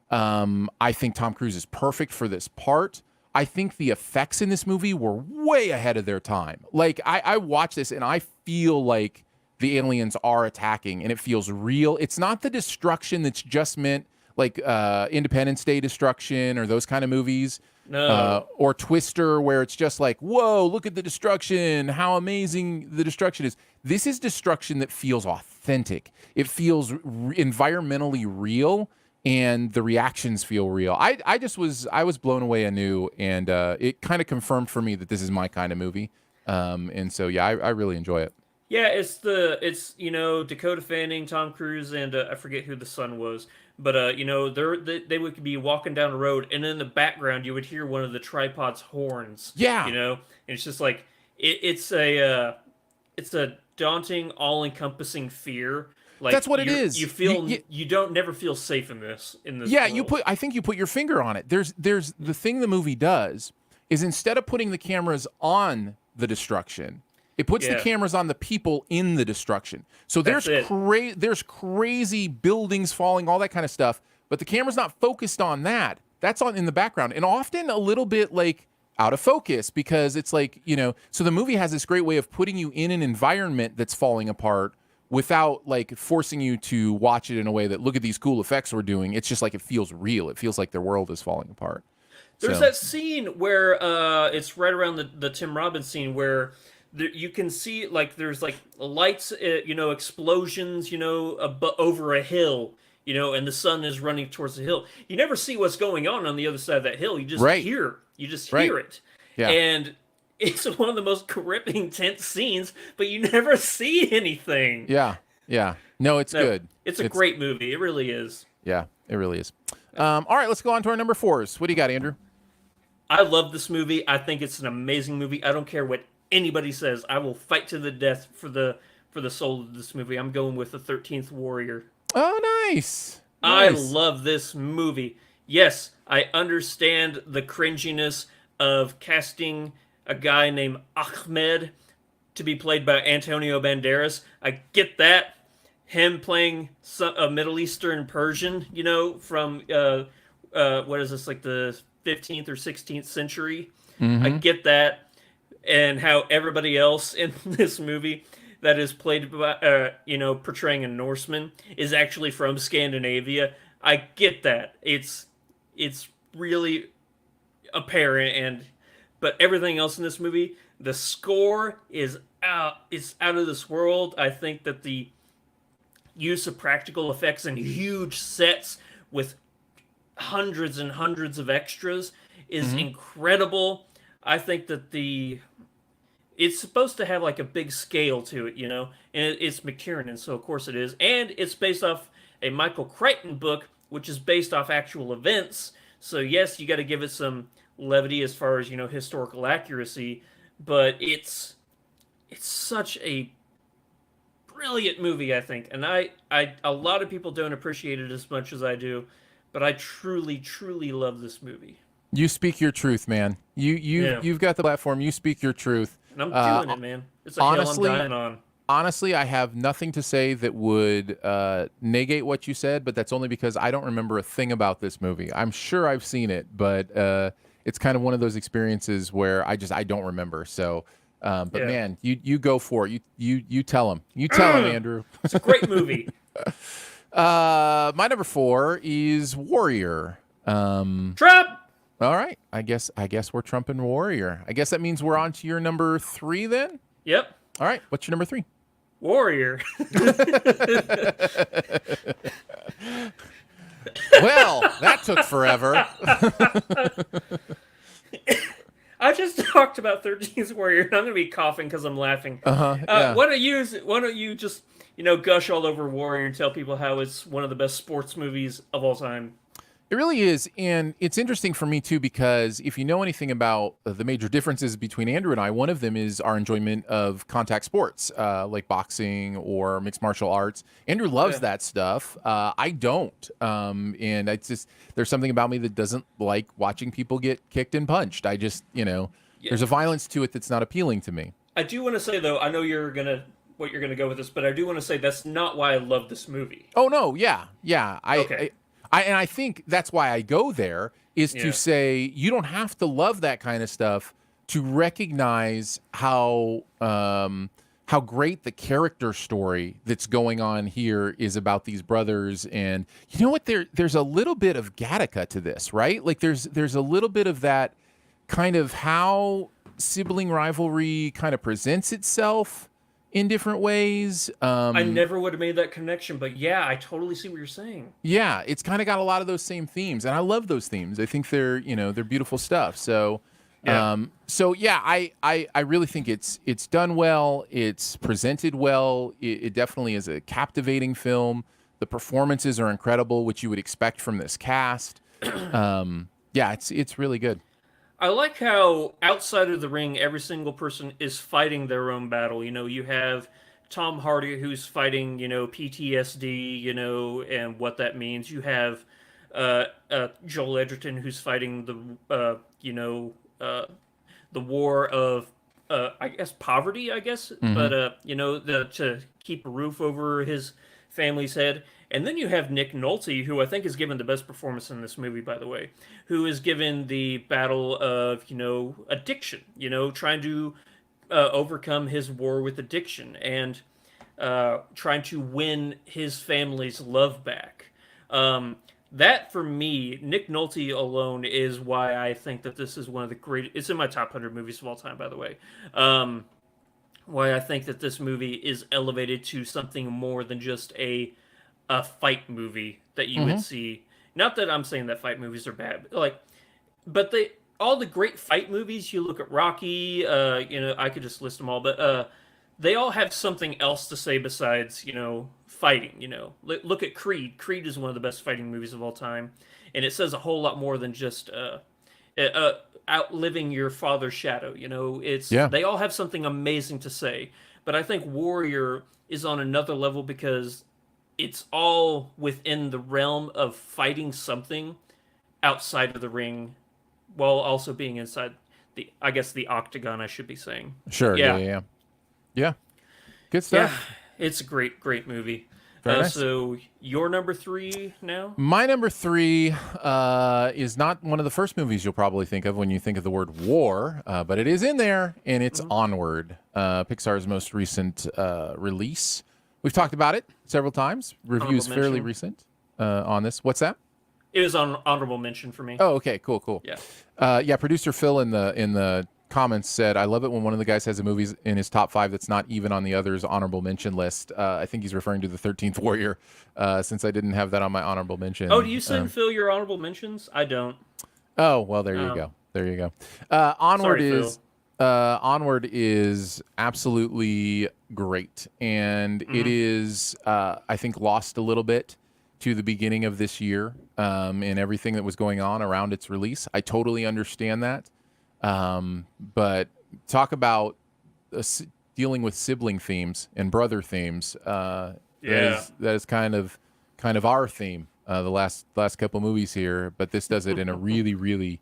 I think Tom Cruise is perfect for this part. I think the effects in this movie were way ahead of their time. Like, I watch this and I feel like the aliens are attacking and it feels real. It's not the destruction that's just meant like Independence Day destruction or those kind of movies. No. Or Twister, where it's just like, whoa, look at the destruction, how amazing the destruction is. This is destruction that feels authentic. It feels environmentally real, and the reactions feel real. I was blown away anew, and it kind of confirmed for me that this is my kind of movie. And so yeah, I really enjoy it. Yeah, it's Dakota Fanning, Tom Cruise, and I forget who the son was, but they would be walking down the road, and in the background you would hear one of the tripod's horns. Yeah. And it's just like it's a daunting, all-encompassing fear. Like, that's what it is. You feel you don't never feel safe in this. Yeah, world. I think you put your finger on it. There's the thing the movie does is instead of putting the cameras on the destruction, it puts the cameras on the people in the destruction. So there's crazy buildings falling, all that kind of stuff, but the camera's not focused on that. That's on in the background, and often a little bit like out of focus because it's like, so the movie has this great way of putting you in an environment that's falling apart without like forcing you to watch it in a way that, look at these cool effects we're doing. It's just like it feels real. It feels like their world is falling apart. There's that scene where it's right around the Tim Robbins scene where you can see like there's like lights, explosions, over a hill, and the sun is running towards the hill. You never see what's going on the other side of that hill. You just hear it. Yeah. And it's one of the most gripping, tense scenes, but you never see anything. Yeah. No, it's good. It's a great movie. It really is. Yeah, it really is. All right, let's go on to our number 4s. What do you got, Andrew? I love this movie. I think it's an amazing movie. I don't care what anybody says. I will fight to the death for the soul of this movie. I'm going with the 13th Warrior. Oh, nice. I love this movie. Yes, I understand the cringiness of casting a guy named Ahmed to be played by Antonio Banderas. I get that. Him playing a Middle Eastern Persian, from what is this, like the 15th or 16th century. I Mm-hmm. get that, and how everybody else in this movie that is played by, portraying a Norseman is actually from Scandinavia. I get that. It's really apparent, and but everything else in this movie, the score is out of this world. I think that the use of practical effects and huge sets with hundreds and hundreds of extras is Mm-hmm. incredible. I think that it's supposed to have like a big scale to it, and it's McTiernan, so of course it is, and it's based off a Michael Crichton book, which is based off actual events. So yes, you got to give it some levity as far as historical accuracy, but it's such a brilliant movie, I think, and I a lot of people don't appreciate it as much as I do, but I truly, truly love this movie. You speak your truth, man. Yeah, You've got the platform. You speak your truth. and I'm doing it, man. It's a hill I'm Honestly, dying on. honestly, I have nothing to say that would negate what you said, but that's only because I don't remember a thing about this movie. I'm sure I've seen it, but it's kind of one of those experiences where I don't remember. So, but Yeah, man, you go for it. You tell him. You tell him, Andrew. it's a great movie. My number 4 is Warrior. Trap. All right. I guess we're trumping Warrior. I guess that means we're on to your number 3 then. Yep. All right. What's your number 3? Warrior. Well, that took forever. I just talked about 13th Warrior, and I'm gonna be coughing because I'm laughing. Yeah. Why don't you just gush all over Warrior and tell people how it's one of the best sports movies of all time? It really is. And it's interesting for me, too, because if you know anything about the major differences between Andrew and I, one of them is our enjoyment of contact sports, like boxing or mixed martial arts. Andrew loves Yeah. that stuff. I don't. And it's just, there's something about me that doesn't like watching people get kicked and punched. I just, Yeah. there's a violence to it that's not appealing to me. I do want to say though, I know what you're gonna go with this, but I do want to say that's not why I love this movie. Oh, no. Yeah. Yeah. Okay. And I think that's why I go there is to Yeah. say you don't have to love that kind of stuff to recognize how great the character story that's going on here is about these brothers. And you know what? There's a little bit of Gattaca to this, right? Like there's a little bit of that kind of how sibling rivalry kind of presents itself in different ways. I never would have made that connection, but yeah, I totally see what you're saying. Yeah, it's kind of got a lot of those same themes, and I love those themes. I think they're they're beautiful stuff. So, Yeah. so yeah, I really think it's done well. It's presented well. It definitely is a captivating film. The performances are incredible, which you would expect from this cast. Yeah, it's really good. I like how outside of the ring, every single person is fighting their own battle. You have Tom Hardy who's fighting, PTSD, and what that means. You have Joel Edgerton who's fighting the war of, I guess, poverty, I guess, Hmm. but to keep a roof over his family's head. And then you have Nick Nolte, who I think is given the best performance in this movie, by the way, who is given the battle of, addiction, trying to overcome his war with addiction and trying to win his family's love back. That for me, Nick Nolte alone is why I think that this is one of the great. It's in my top 100 movies of all time, by the way. Why I think that this movie is elevated to something more than just a fight movie that you would see. Not that I'm saying that fight movies are bad, but they all the great fight movies. You look at Rocky. I could just list them all, but they all have something else to say besides fighting. Look at Creed. Creed is one of the best fighting movies of all time, and it says a whole lot more than just outliving your father's shadow. It's Yeah. they all have something amazing to say, but I think Warrior is on another level because it's all within the realm of fighting something outside of the ring while also being inside the octagon, I should be saying. Sure. Yeah. Yeah. Yeah. Good Yeah, stuff. it's a great movie. Very nice. So your number 3 now? My number 3 is not one of the first movies you'll probably think of when you think of the word war, but it is in there, and it's Onward, Pixar's most recent release. We've talked about it several times. Reviews fairly recent on this. What's that? It was on honorable mention for me. Oh, okay, cool. Yeah. Producer Phil in the comments said, "I love it when one of the guys has a movie in his top 5 that's not even on the others' honorable mention list." I think he's referring to the 13th Warrior, since I didn't have that on my honorable mention. Oh, do you send Phil your honorable mentions? I don't. Oh, well, there you go. There you go. Onward is absolutely great, and it is, I think, lost a little bit to the beginning of this year, and everything that was going on around its release. I totally understand that. But talk about dealing with sibling themes and brother themes. That is kind of our theme, the last couple movies here, but this does it in a really, really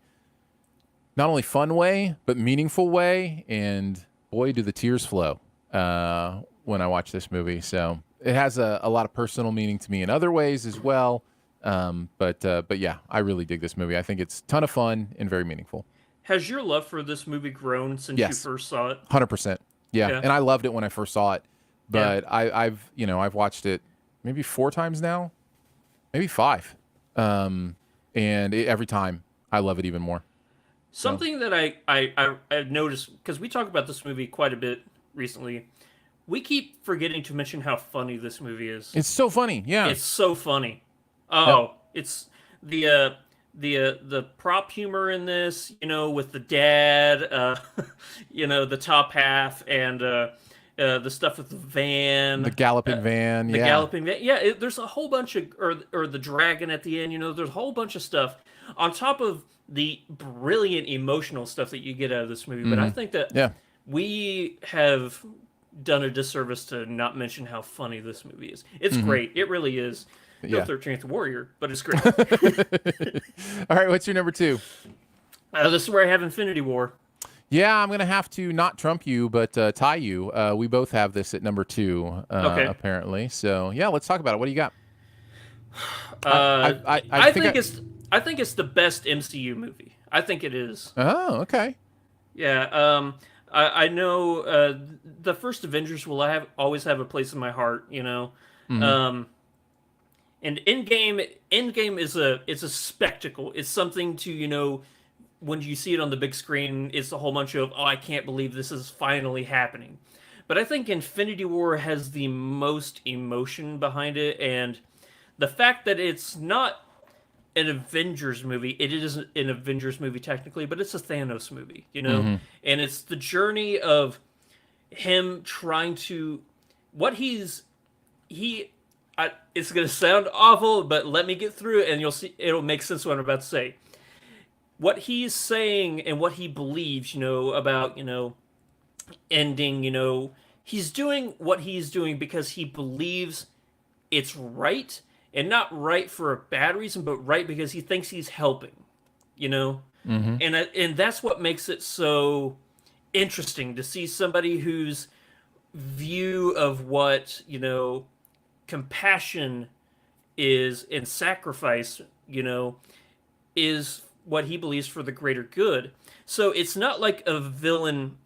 not only fun way, but meaningful way. And boy, do the tears flow, when I watch this movie. So it has a lot of personal meaning to me in other ways as well. But yeah, I really dig this movie. I think it's a ton of fun and very meaningful. Has your love for this movie grown since you first saw it? 100%. Yeah, and I loved it when I first saw it, but I've watched it maybe 4 times now, maybe 5, and every time I love it even more. Something that I noticed, because we talk about this movie quite a bit recently, we keep forgetting to mention how funny this movie is. It's so funny, yeah. It's so funny. Oh, it's the prop humor in this, with the dad, the top half, and the stuff with the van, the galloping van, the galloping van. Yeah, there's a whole bunch of, or the dragon at the end. There's a whole bunch of stuff on top of the brilliant emotional stuff that you get out of this movie. But I think that we have done a disservice to not mention how funny this movie is. It's great. It really is. No 13th Warrior, but it's great. All right, what's your number 2? This is where I have Infinity War. Yeah, I'm going to have to not trump you, but tie you. We both have this at number 2, apparently. So, yeah, let's talk about it. What do you got? I think it's the best MCU movie. I think it is. Oh, okay. Yeah, I know the first Avengers will always have a place in my heart, and Endgame is a spectacle. It's something to, when you see it on the big screen, it's a whole bunch of, oh, I can't believe this is finally happening. But I think Infinity War has the most emotion behind it, and the fact that it's not an Avengers movie, it is an Avengers movie technically, but it's a Thanos movie, and it's the journey of him trying to, it's going to sound awful, but let me get through it and you'll see it'll make sense what I'm about to say. What he's saying and what he believes, about, ending, he's doing what he's doing because he believes it's right, and not right for a bad reason, but right because he thinks he's helping, and that's what makes it so interesting to see somebody whose view of what, compassion is and sacrifice, is what he believes for the greater good. So it's not like a villain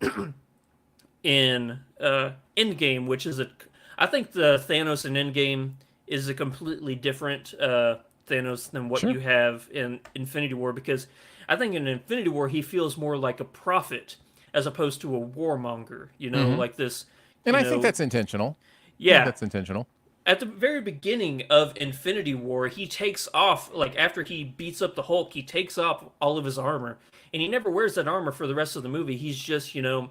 in Endgame, which is I think the Thanos in Endgame is a completely different Thanos than what you have in Infinity War, because I think in Infinity War he feels more like a prophet as opposed to a warmonger, like this. And I think that's intentional. Yeah, that's intentional. At the very beginning of Infinity War, he takes off, like after he beats up the Hulk, he takes off all of his armor, and he never wears that armor for the rest of the movie. He's just, a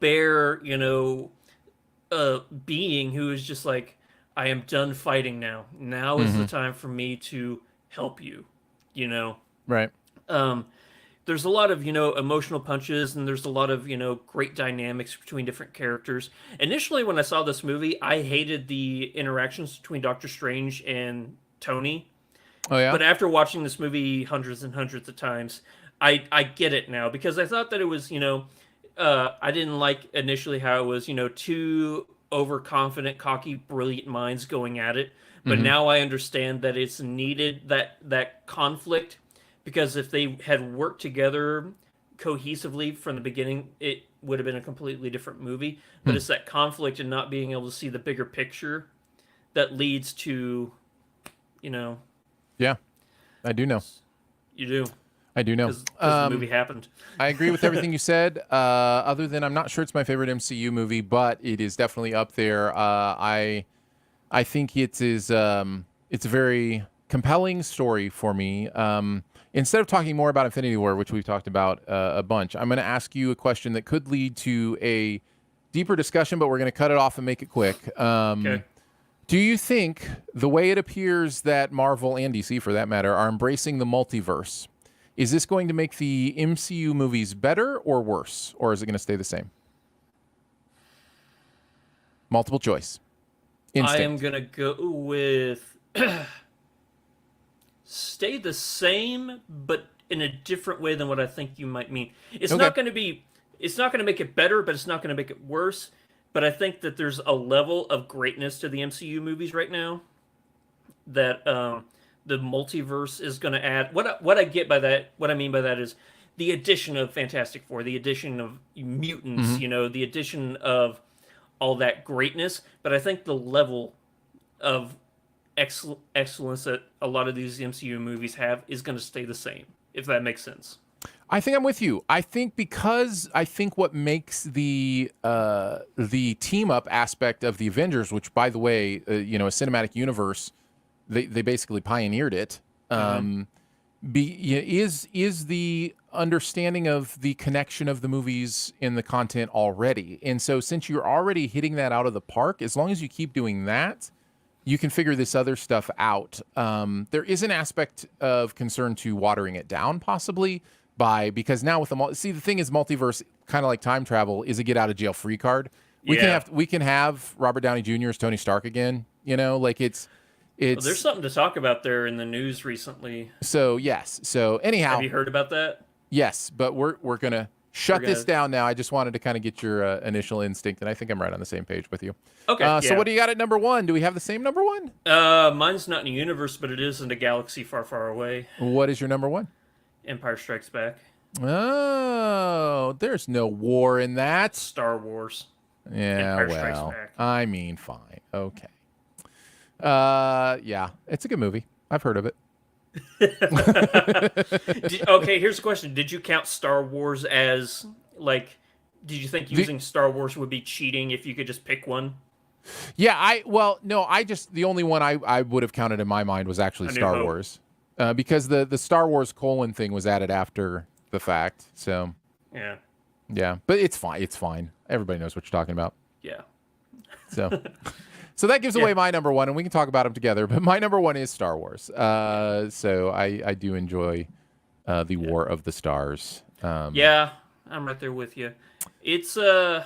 bare, being who is just like, I am done fighting now. Now is the time for me to help you, Right. There's a lot of, emotional punches, and there's a lot of, great dynamics between different characters. Initially, when I saw this movie, I hated the interactions between Doctor Strange and Tony. Oh, yeah? But after watching this movie hundreds and hundreds of times, I get it now, because I thought that it was, I didn't like initially how it was, too overconfident, cocky, brilliant minds going at it. But now I understand that it's needed, that conflict, because if they had worked together cohesively from the beginning, it would have been a completely different movie. But it's that conflict and not being able to see the bigger picture that leads to, you know. Yeah, I do know. You do. I do know. Because the movie happened. I agree with everything you said. Other than I'm not sure it's my favorite MCU movie, but it is definitely up there. I think it's a very compelling story for me. Instead of talking more about Infinity War, which we've talked about a bunch, I'm going to ask you a question that could lead to a deeper discussion, but we're going to cut it off and make it quick. Okay. Do you think the way it appears that Marvel and DC, for that matter, are embracing the multiverse, is this going to make the MCU movies better or worse, or is it going to stay the same? Multiple choice. Instinct. I am going to go with stay the same, but in a different way than what I think you might mean. It's not going to make it better, but it's not going to make it worse. But I think that there's a level of greatness to the MCU movies right now that the multiverse is going to add. What I get by that, what I mean by that is the addition of Fantastic Four, the addition of mutants, the addition of all that greatness. But I think the level of excellence that a lot of these MCU movies have is going to stay the same, if that makes sense. I think I'm with you. I think what makes the team up aspect of the Avengers, which by the way, a cinematic universe, they basically pioneered it. Is the understanding of the connection of the movies in the content already. And so since you're already hitting that out of the park, as long as you keep doing that, you can figure this other stuff out. There is an aspect of concern to watering it down possibly because now with the thing is multiverse, kind of like time travel, is a get out of jail free card. We can have Robert Downey Jr. as Tony Stark again, it's well, there's something to talk about there in the news recently. So yes. So anyhow, have you heard about that? Yes, but we're gonna shut this down now. I just wanted to kind of get your initial instinct, and I think I'm right on the same page with you. Okay. So what do you got at number one? Do we have the same number one? Mine's not in a universe, but it is in a galaxy far, far away. What is your number one? Empire Strikes Back. Oh, there's no war in that. Star Wars. Yeah, Empire Strikes Back. I mean, fine. Okay. Yeah, it's a good movie. I've heard of it. Okay, here's the question. Did you count Star Wars as, did you think using Star Wars would be cheating if you could just pick one? Yeah, the only one I would have counted in my mind was actually Star Wars. Because the Star Wars : thing was added after the fact. So yeah, but it's fine. Everybody knows what you're talking about. Yeah. So that gives away my number one, and we can talk about them together. But my number one is Star Wars. So I do enjoy the War of the Stars. Yeah, I'm right there with you. It's so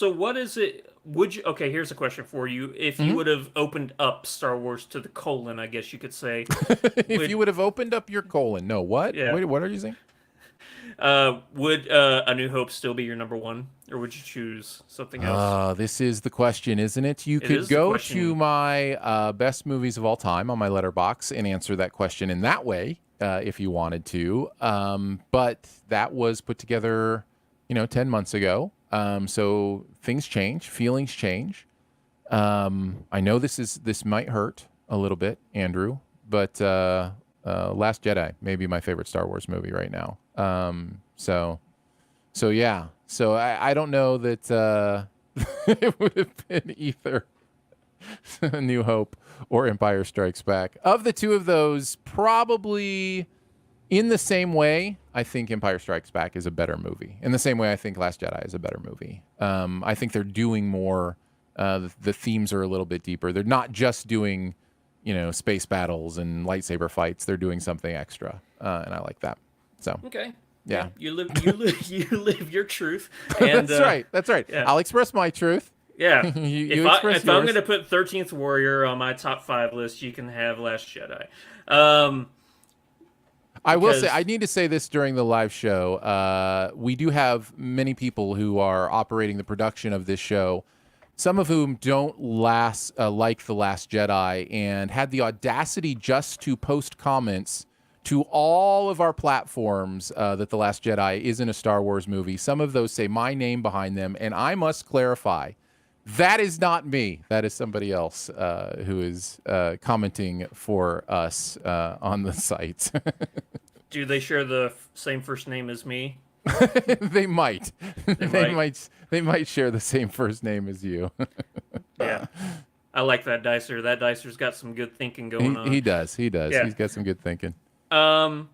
what is it? Okay, here's a question for you. If you would have opened up Star Wars to the colon, I guess you could say. If you would have opened up your colon. No, what? Yeah. Wait, what are you saying? Would A New Hope still be your number one, or would you choose something else? This is the question, isn't it? You could go to my best movies of all time on my letterbox and answer that question in that way, if you wanted to. But that was put together, 10 months ago. So things change, feelings change. I know this might hurt a little bit, Andrew, but Last Jedi may be my favorite Star Wars movie right now. So yeah. So I don't know that it would have been either A New Hope or Empire Strikes Back. Of the two of those, probably in the same way, I think Empire Strikes Back is a better movie. In the same way, I think Last Jedi is a better movie. I think they're doing more. The themes are a little bit deeper. They're not just doing, space battles and lightsaber fights. They're doing something extra, and I like that. So okay. Yeah. You live your truth. And, That's right. Yeah. I'll express my truth. Yeah. If I'm going to put 13th Warrior on my top 5 list, you can have Last Jedi. I will say, I need to say this during the live show. We do have many people who are operating the production of this show, some of whom don't like The Last Jedi, and had the audacity just to post comments to all of our platforms that The Last Jedi isn't a Star Wars movie. Some of those say my name behind them, and I must clarify, that is not me. That is somebody else who is commenting for us on the site. Do they share the same first name as me? They might. They might share the same first name as you. Yeah. I like that Dicer. That Dicer's got some good thinking going on. He does. Yeah. He's got some good thinking. I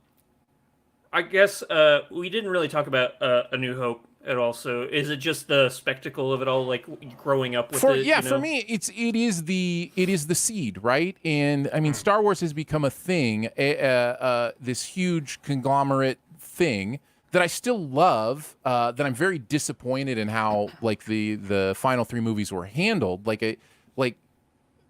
guess we didn't really talk about A New Hope at all. So is it just the spectacle of it all, like growing up with it? Yeah, for me, it is the seed, right? And I mean, Star Wars has become a thing, this huge conglomerate thing that I still love. That I'm very disappointed in how like the final 3 movies were handled. Like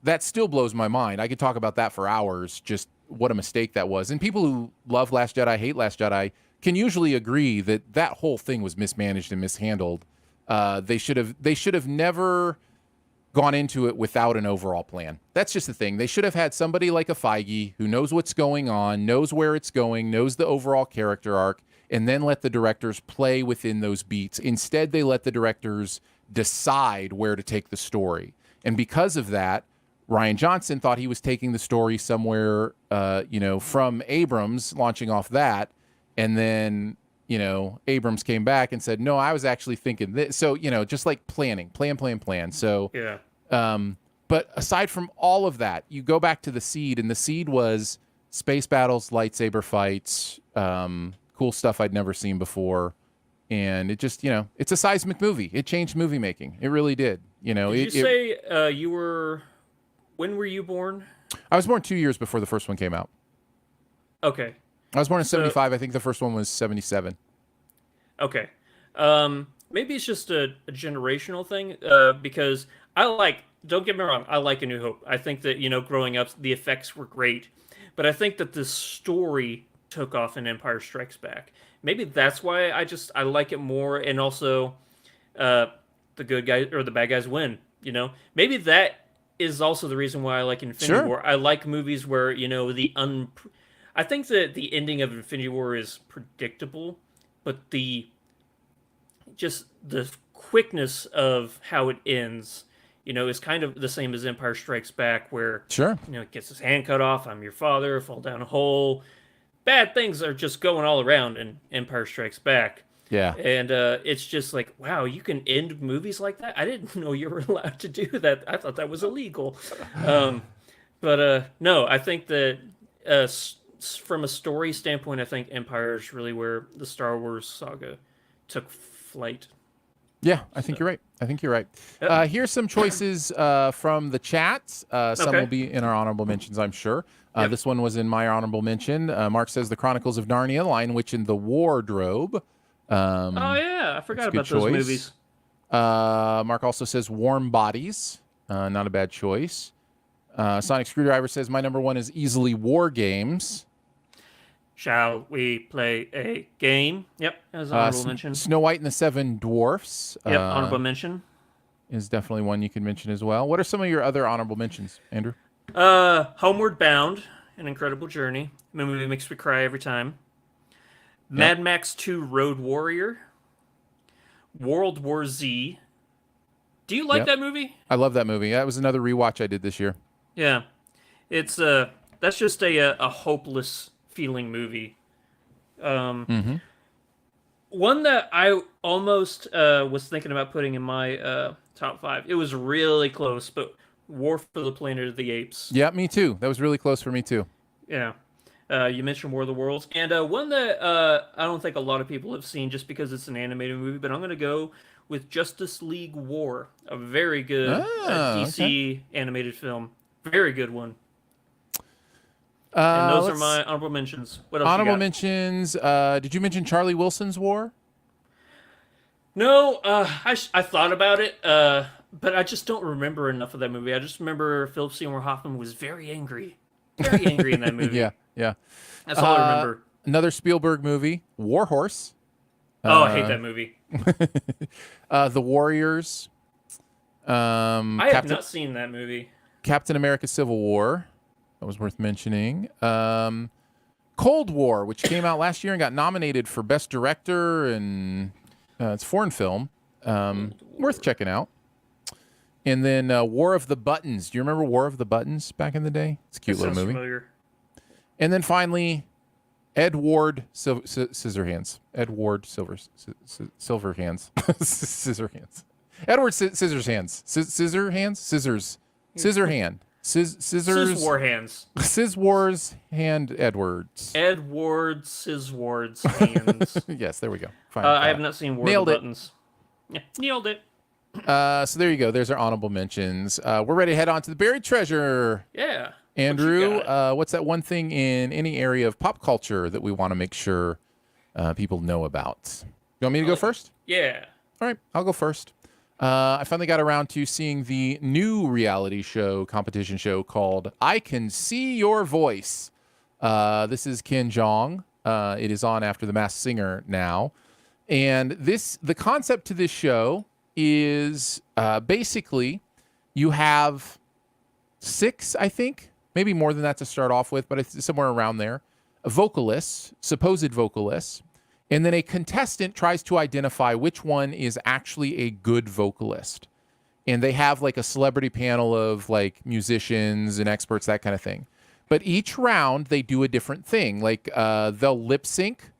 that still blows my mind. I could talk about that for hours. Just what a mistake that was. And people who love Last Jedi, hate Last Jedi, can usually agree that whole thing was mismanaged and mishandled. They should have never gone into it without an overall plan. That's just the thing. They should have had somebody like a Feige who knows what's going on, knows where it's going, knows the overall character arc, and then let the directors play within those beats. Instead, they let the directors decide where to take the story. And because of that, Rian Johnson thought he was taking the story somewhere, from Abrams, launching off that. And then, Abrams came back and said, no, I was actually thinking this. So, just like plan. So, yeah. But aside from all of that, you go back to the seed, and the seed was space battles, lightsaber fights, cool stuff I'd never seen before. And it just, it's a seismic movie. It changed movie making. It really did. Did you say you were... When were you born? I was born 2 years before the first one came out. Okay. I was born in 75. I think the first one was 77. Okay. Maybe it's just a generational thing, because don't get me wrong, I like A New Hope. I think that, growing up, the effects were great. But I think that the story took off in Empire Strikes Back. Maybe that's why I like it more, and also the good guys or the bad guys win, Maybe that is also the reason why I like Infinity War. I like movies where, I think that the ending of Infinity War is predictable, but the quickness of how it ends, is kind of the same as Empire Strikes Back, where it gets his hand cut off, I'm your father, fall down a hole. Bad things are just going all around in Empire Strikes Back. Yeah. And it's just like, wow, you can end movies like that? I didn't know you were allowed to do that. I thought that was illegal. But no, I think that from a story standpoint, I think Empire is really where the Star Wars saga took flight. Yeah, I think you're right. Yep. Here's some choices from the chat. Some will be in our honorable mentions, I'm sure. Yep. This one was in my honorable mention. Mark says The Chronicles of Narnia, Lion Witch in the Wardrobe. Oh yeah, I forgot about those movies. Mark also says Warm Bodies, not a bad choice. Sonic Screwdriver says my number one is easily War Games. Shall we play a game? Yep, as honorable mention. Snow White and the Seven Dwarfs. Yep, honorable mention. Is definitely one you can mention as well. What are some of your other honorable mentions, Andrew? Homeward Bound, An Incredible Journey. The movie makes me cry every time. Mad Max 2 Road Warrior. World War Z. Do you like that movie? I love that movie. That was another rewatch I did this year. Yeah. It's that's just a hopeless feeling movie. One that I almost was thinking about putting in my top 5. It was really close, but War for the Planet of the Apes. Yeah, me too. That was really close for me too. Yeah. You mentioned War of the Worlds, and one that I don't think a lot of people have seen just because it's an animated movie, but I'm going to go with Justice League War, a very good DC animated film. Very good one. And those are my honorable mentions. What else honorable mentions, did you mention Charlie Wilson's War? No, I thought about it, but I just don't remember enough of that movie. I just remember Philip Seymour Hoffman was very angry. Very angry in that movie. Yeah. That's all I remember. Another Spielberg movie, War Horse. I hate that movie. The Warriors. I have not seen that movie. Captain America: Civil War, that was worth mentioning. Cold War, which came out last year and got nominated for Best Director, and it's a foreign film, worth checking out. And then War of the Buttons. Do you remember War of the Buttons back in the day? It's a cute little movie. Familiar. And then finally, Edward Scissorhands. Edward Silverhands. Scissorhands. Edward Scissorhands. Scissorhands? Scissors. Scissorhand. Scissors. War hands. Wars Hand Edwards. Edward Sciswords hands. Yes, there we go. Fine, I have not seen War of the Buttons. Yeah, nailed it. So there you go. There's our honorable mentions. We're ready to head on to the buried treasure. Yeah. Andrew, what's that one thing in any area of pop culture that we want to make sure people know about? You want me to go first? Yeah. All right, I'll go first. I finally got around to seeing the new reality show, competition show called I Can See Your Voice. This is Ken Jeong. It is on after The Masked Singer now. And the concept to this show is basically you have 6, I think, maybe more than that to start off with, but it's somewhere around there, supposed vocalists, and then a contestant tries to identify which one is actually a good vocalist. And they have like a celebrity panel of like musicians and experts, that kind of thing. But each round they do a different thing. Like they'll lip sync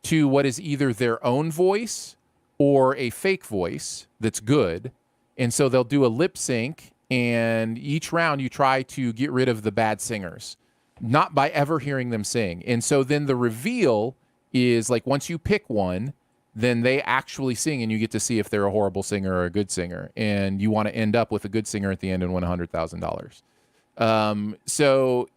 to what is either their own voice or a fake voice that's good. And so they'll do a lip sync, and each round you try to get rid of the bad singers, not by ever hearing them sing. And so then the reveal is like once you pick one, then they actually sing, and you get to see if they're a horrible singer or a good singer. And you want to end up with a good singer at the end and win $100,000. So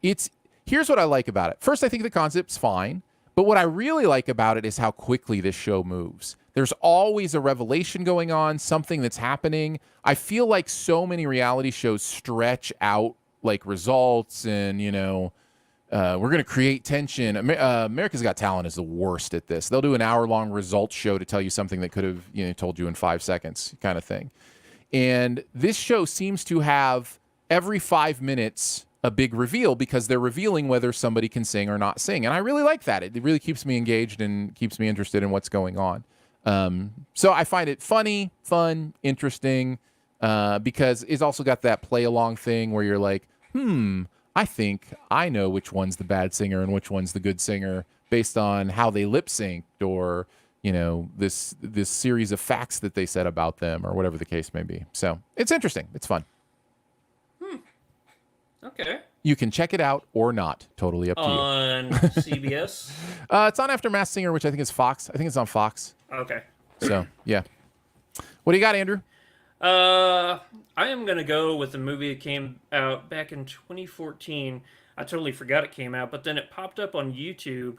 here's what I like about it. First, I think the concept's fine, but what I really like about it is how quickly this show moves. There's always a revelation going on, something that's happening. I feel like so many reality shows stretch out like results and, we're going to create tension. America's Got Talent is the worst at this. They'll do an hour-long results show to tell you something that could have told you in 5 seconds kind of thing. And this show seems to have every 5 minutes a big reveal because they're revealing whether somebody can sing or not sing. And I really like that. It really keeps me engaged and keeps me interested in what's going on. So I find it funny, fun, interesting, because it's also got that play-along thing where you're like, I think I know which one's the bad singer and which one's the good singer based on how they lip synced or, this series of facts that they said about them or whatever the case may be. So it's interesting. It's fun. Okay. You can check it out or not. Totally up to you. On CBS? It's on after Masked Singer, which I think is Fox. I think it's on Fox. Okay. So, yeah. What do you got, Andrew? I am going to go with a movie that came out back in 2014. I totally forgot it came out, but then it popped up on YouTube,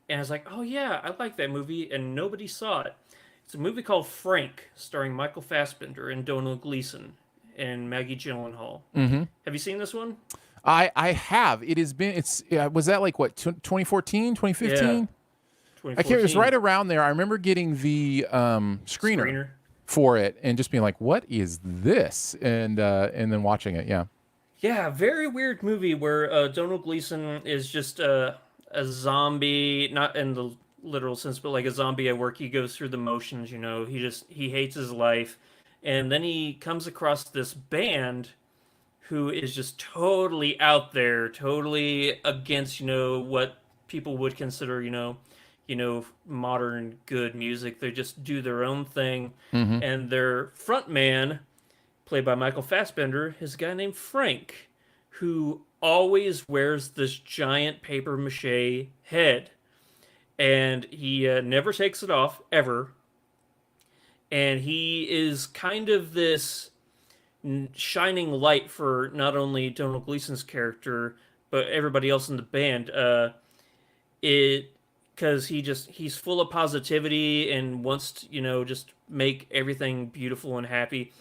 and I was like, oh yeah, I like that movie, and nobody saw it. It's a movie called Frank, starring Michael Fassbender and Donald Gleason and Maggie Gyllenhaal. Mm-hmm. Have you seen this one? I have. It has been, was that like what, 2014, 2015? Yeah. I can't, it was right around there. I remember getting the screener for it and just being like, what is this? And then watching it. Yeah. Yeah. Very weird movie where Donald Gleason is just a zombie, not in the literal sense, but like a zombie at work. He goes through the motions, he hates his life. And then he comes across this band who is just totally out there, totally against, what people would consider, modern good music. They just do their own thing. Mm-hmm. And their front man, played by Michael Fassbender, is a guy named Frank, who always wears this giant paper mache head. And he never takes it off, ever. And he is kind of this shining light for not only Donald Gleason's character, but everybody else in the band. Because he's full of positivity and wants to, just make everything beautiful and happy.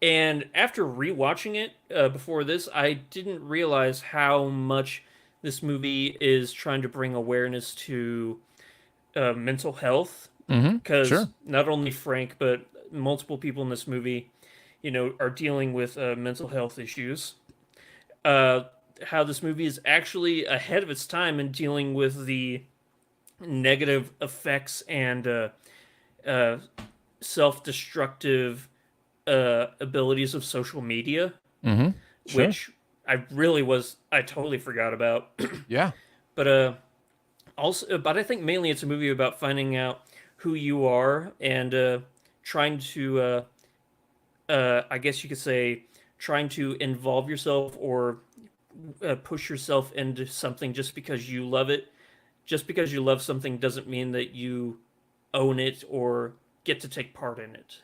And after rewatching it before this, I didn't realize how much this movie is trying to bring awareness to mental health. Because not only Frank, but multiple people in this movie, are dealing with mental health issues. How this movie is actually ahead of its time in dealing with the negative effects and self-destructive abilities of social media, Sure. which I totally forgot about. Yeah. But but I think mainly it's a movie about finding out who you are and trying to, I guess you could say, trying to involve yourself or push yourself into something just because you love it. Just because you love something doesn't mean that you own it or get to take part in it.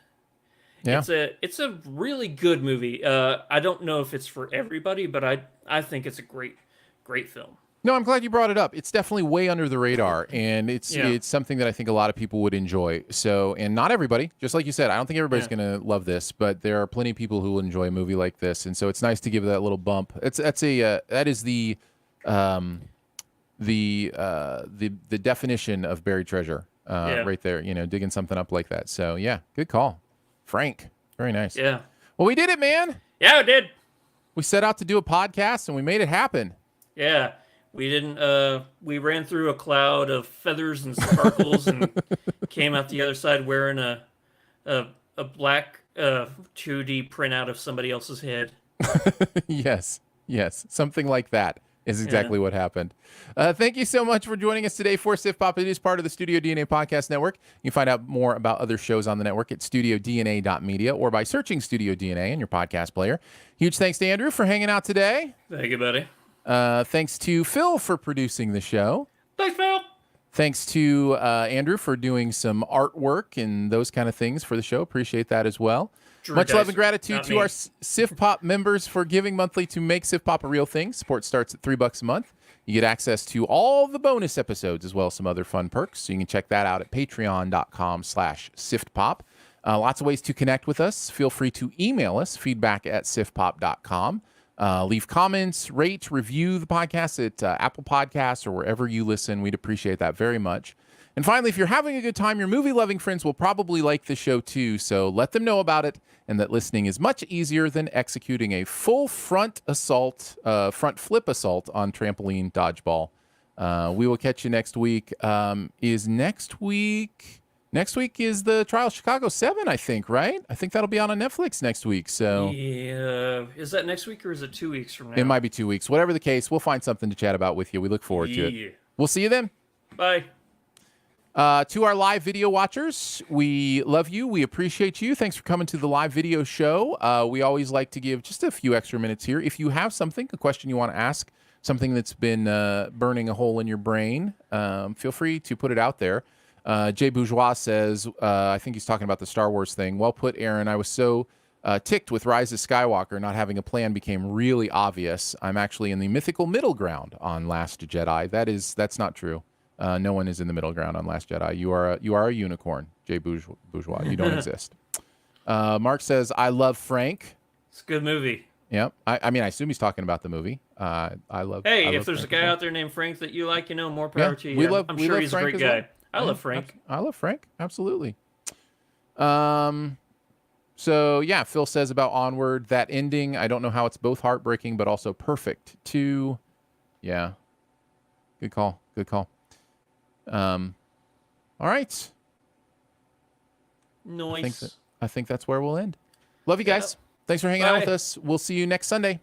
Yeah. It's a really good movie. I don't know if it's for everybody, but I think it's a great film. No, I'm glad you brought it up. It's definitely way under the radar, and it's something that I think a lot of people would enjoy. So, and not everybody, just like you said, I don't think everybody's going to love this, but there are plenty of people who will enjoy a movie like this, and so it's nice to give that little bump. That is the definition of buried treasure right there. Digging something up like that. So yeah, good call, Frank. Very nice. Yeah. Well, we did it, man. Yeah, we did. We set out to do a podcast, and we made it happen. Yeah. We didn't. We ran through a cloud of feathers and sparkles and came out the other side wearing a black 2D printout of somebody else's head. Yes, something like that is exactly what happened. Thank you so much for joining us today for SiftPop. It is part of the Studio DNA Podcast Network. You can find out more about other shows on the network at studiodna.media or by searching Studio DNA in your podcast player. Huge thanks to Andrew for hanging out today. Thank you, buddy. Thanks to Phil for producing the show. Thanks, Phil. Thanks to Andrew for doing some artwork and those kind of things for the show. Appreciate that as well. Much love and gratitude to our SiftPop members for giving monthly to make SiftPop a real thing. Support starts at $3 a month. You get access to all the bonus episodes as well as some other fun perks. So you can check that out at patreon.com/SiftPop. Lots of ways to connect with us. Feel free to email us, feedback@siftpop.com. Leave comments, rate, review the podcast at Apple Podcasts or wherever you listen. We'd appreciate that very much. And finally, if you're having a good time, your movie-loving friends will probably like the show too, so let them know about it and that listening is much easier than executing a full front flip assault on trampoline dodgeball. We will catch you next week. Next week is the Trial of Chicago 7, I think, right? I think that'll be on Netflix next week. So yeah, is that next week or is it 2 weeks from now? It might be 2 weeks. Whatever the case, we'll find something to chat about with you. We look forward to it. We'll see you then. Bye. To our live video watchers, we love you. We appreciate you. Thanks for coming to the live video show. We always like to give just a few extra minutes here. If you have something, a question you want to ask, something that's been burning a hole in your brain, feel free to put it out there. Jay Bourgeois says, I think he's talking about the Star Wars thing. Well put, Aaron. I was so ticked with Rise of Skywalker. Not having a plan became really obvious. I'm actually in the mythical middle ground on Last Jedi. That's not true. No one is in the middle ground on Last Jedi. You are a unicorn, Jay Bourgeois. You don't exist. Mark says, I love Frank. It's a good movie. Yep. I mean, I assume he's talking about the movie. If there's a guy out there named Frank that you like, more power to you. I'm sure he's a great guy. Well. I love Frank. I love Frank. Absolutely. So yeah, Phil says about Onward, that ending, I don't know how it's both heartbreaking but also perfect too. Yeah. Good call. All right. Nice. I think that's where we'll end. Love you guys. Thanks for hanging out with us. We'll see you next Sunday.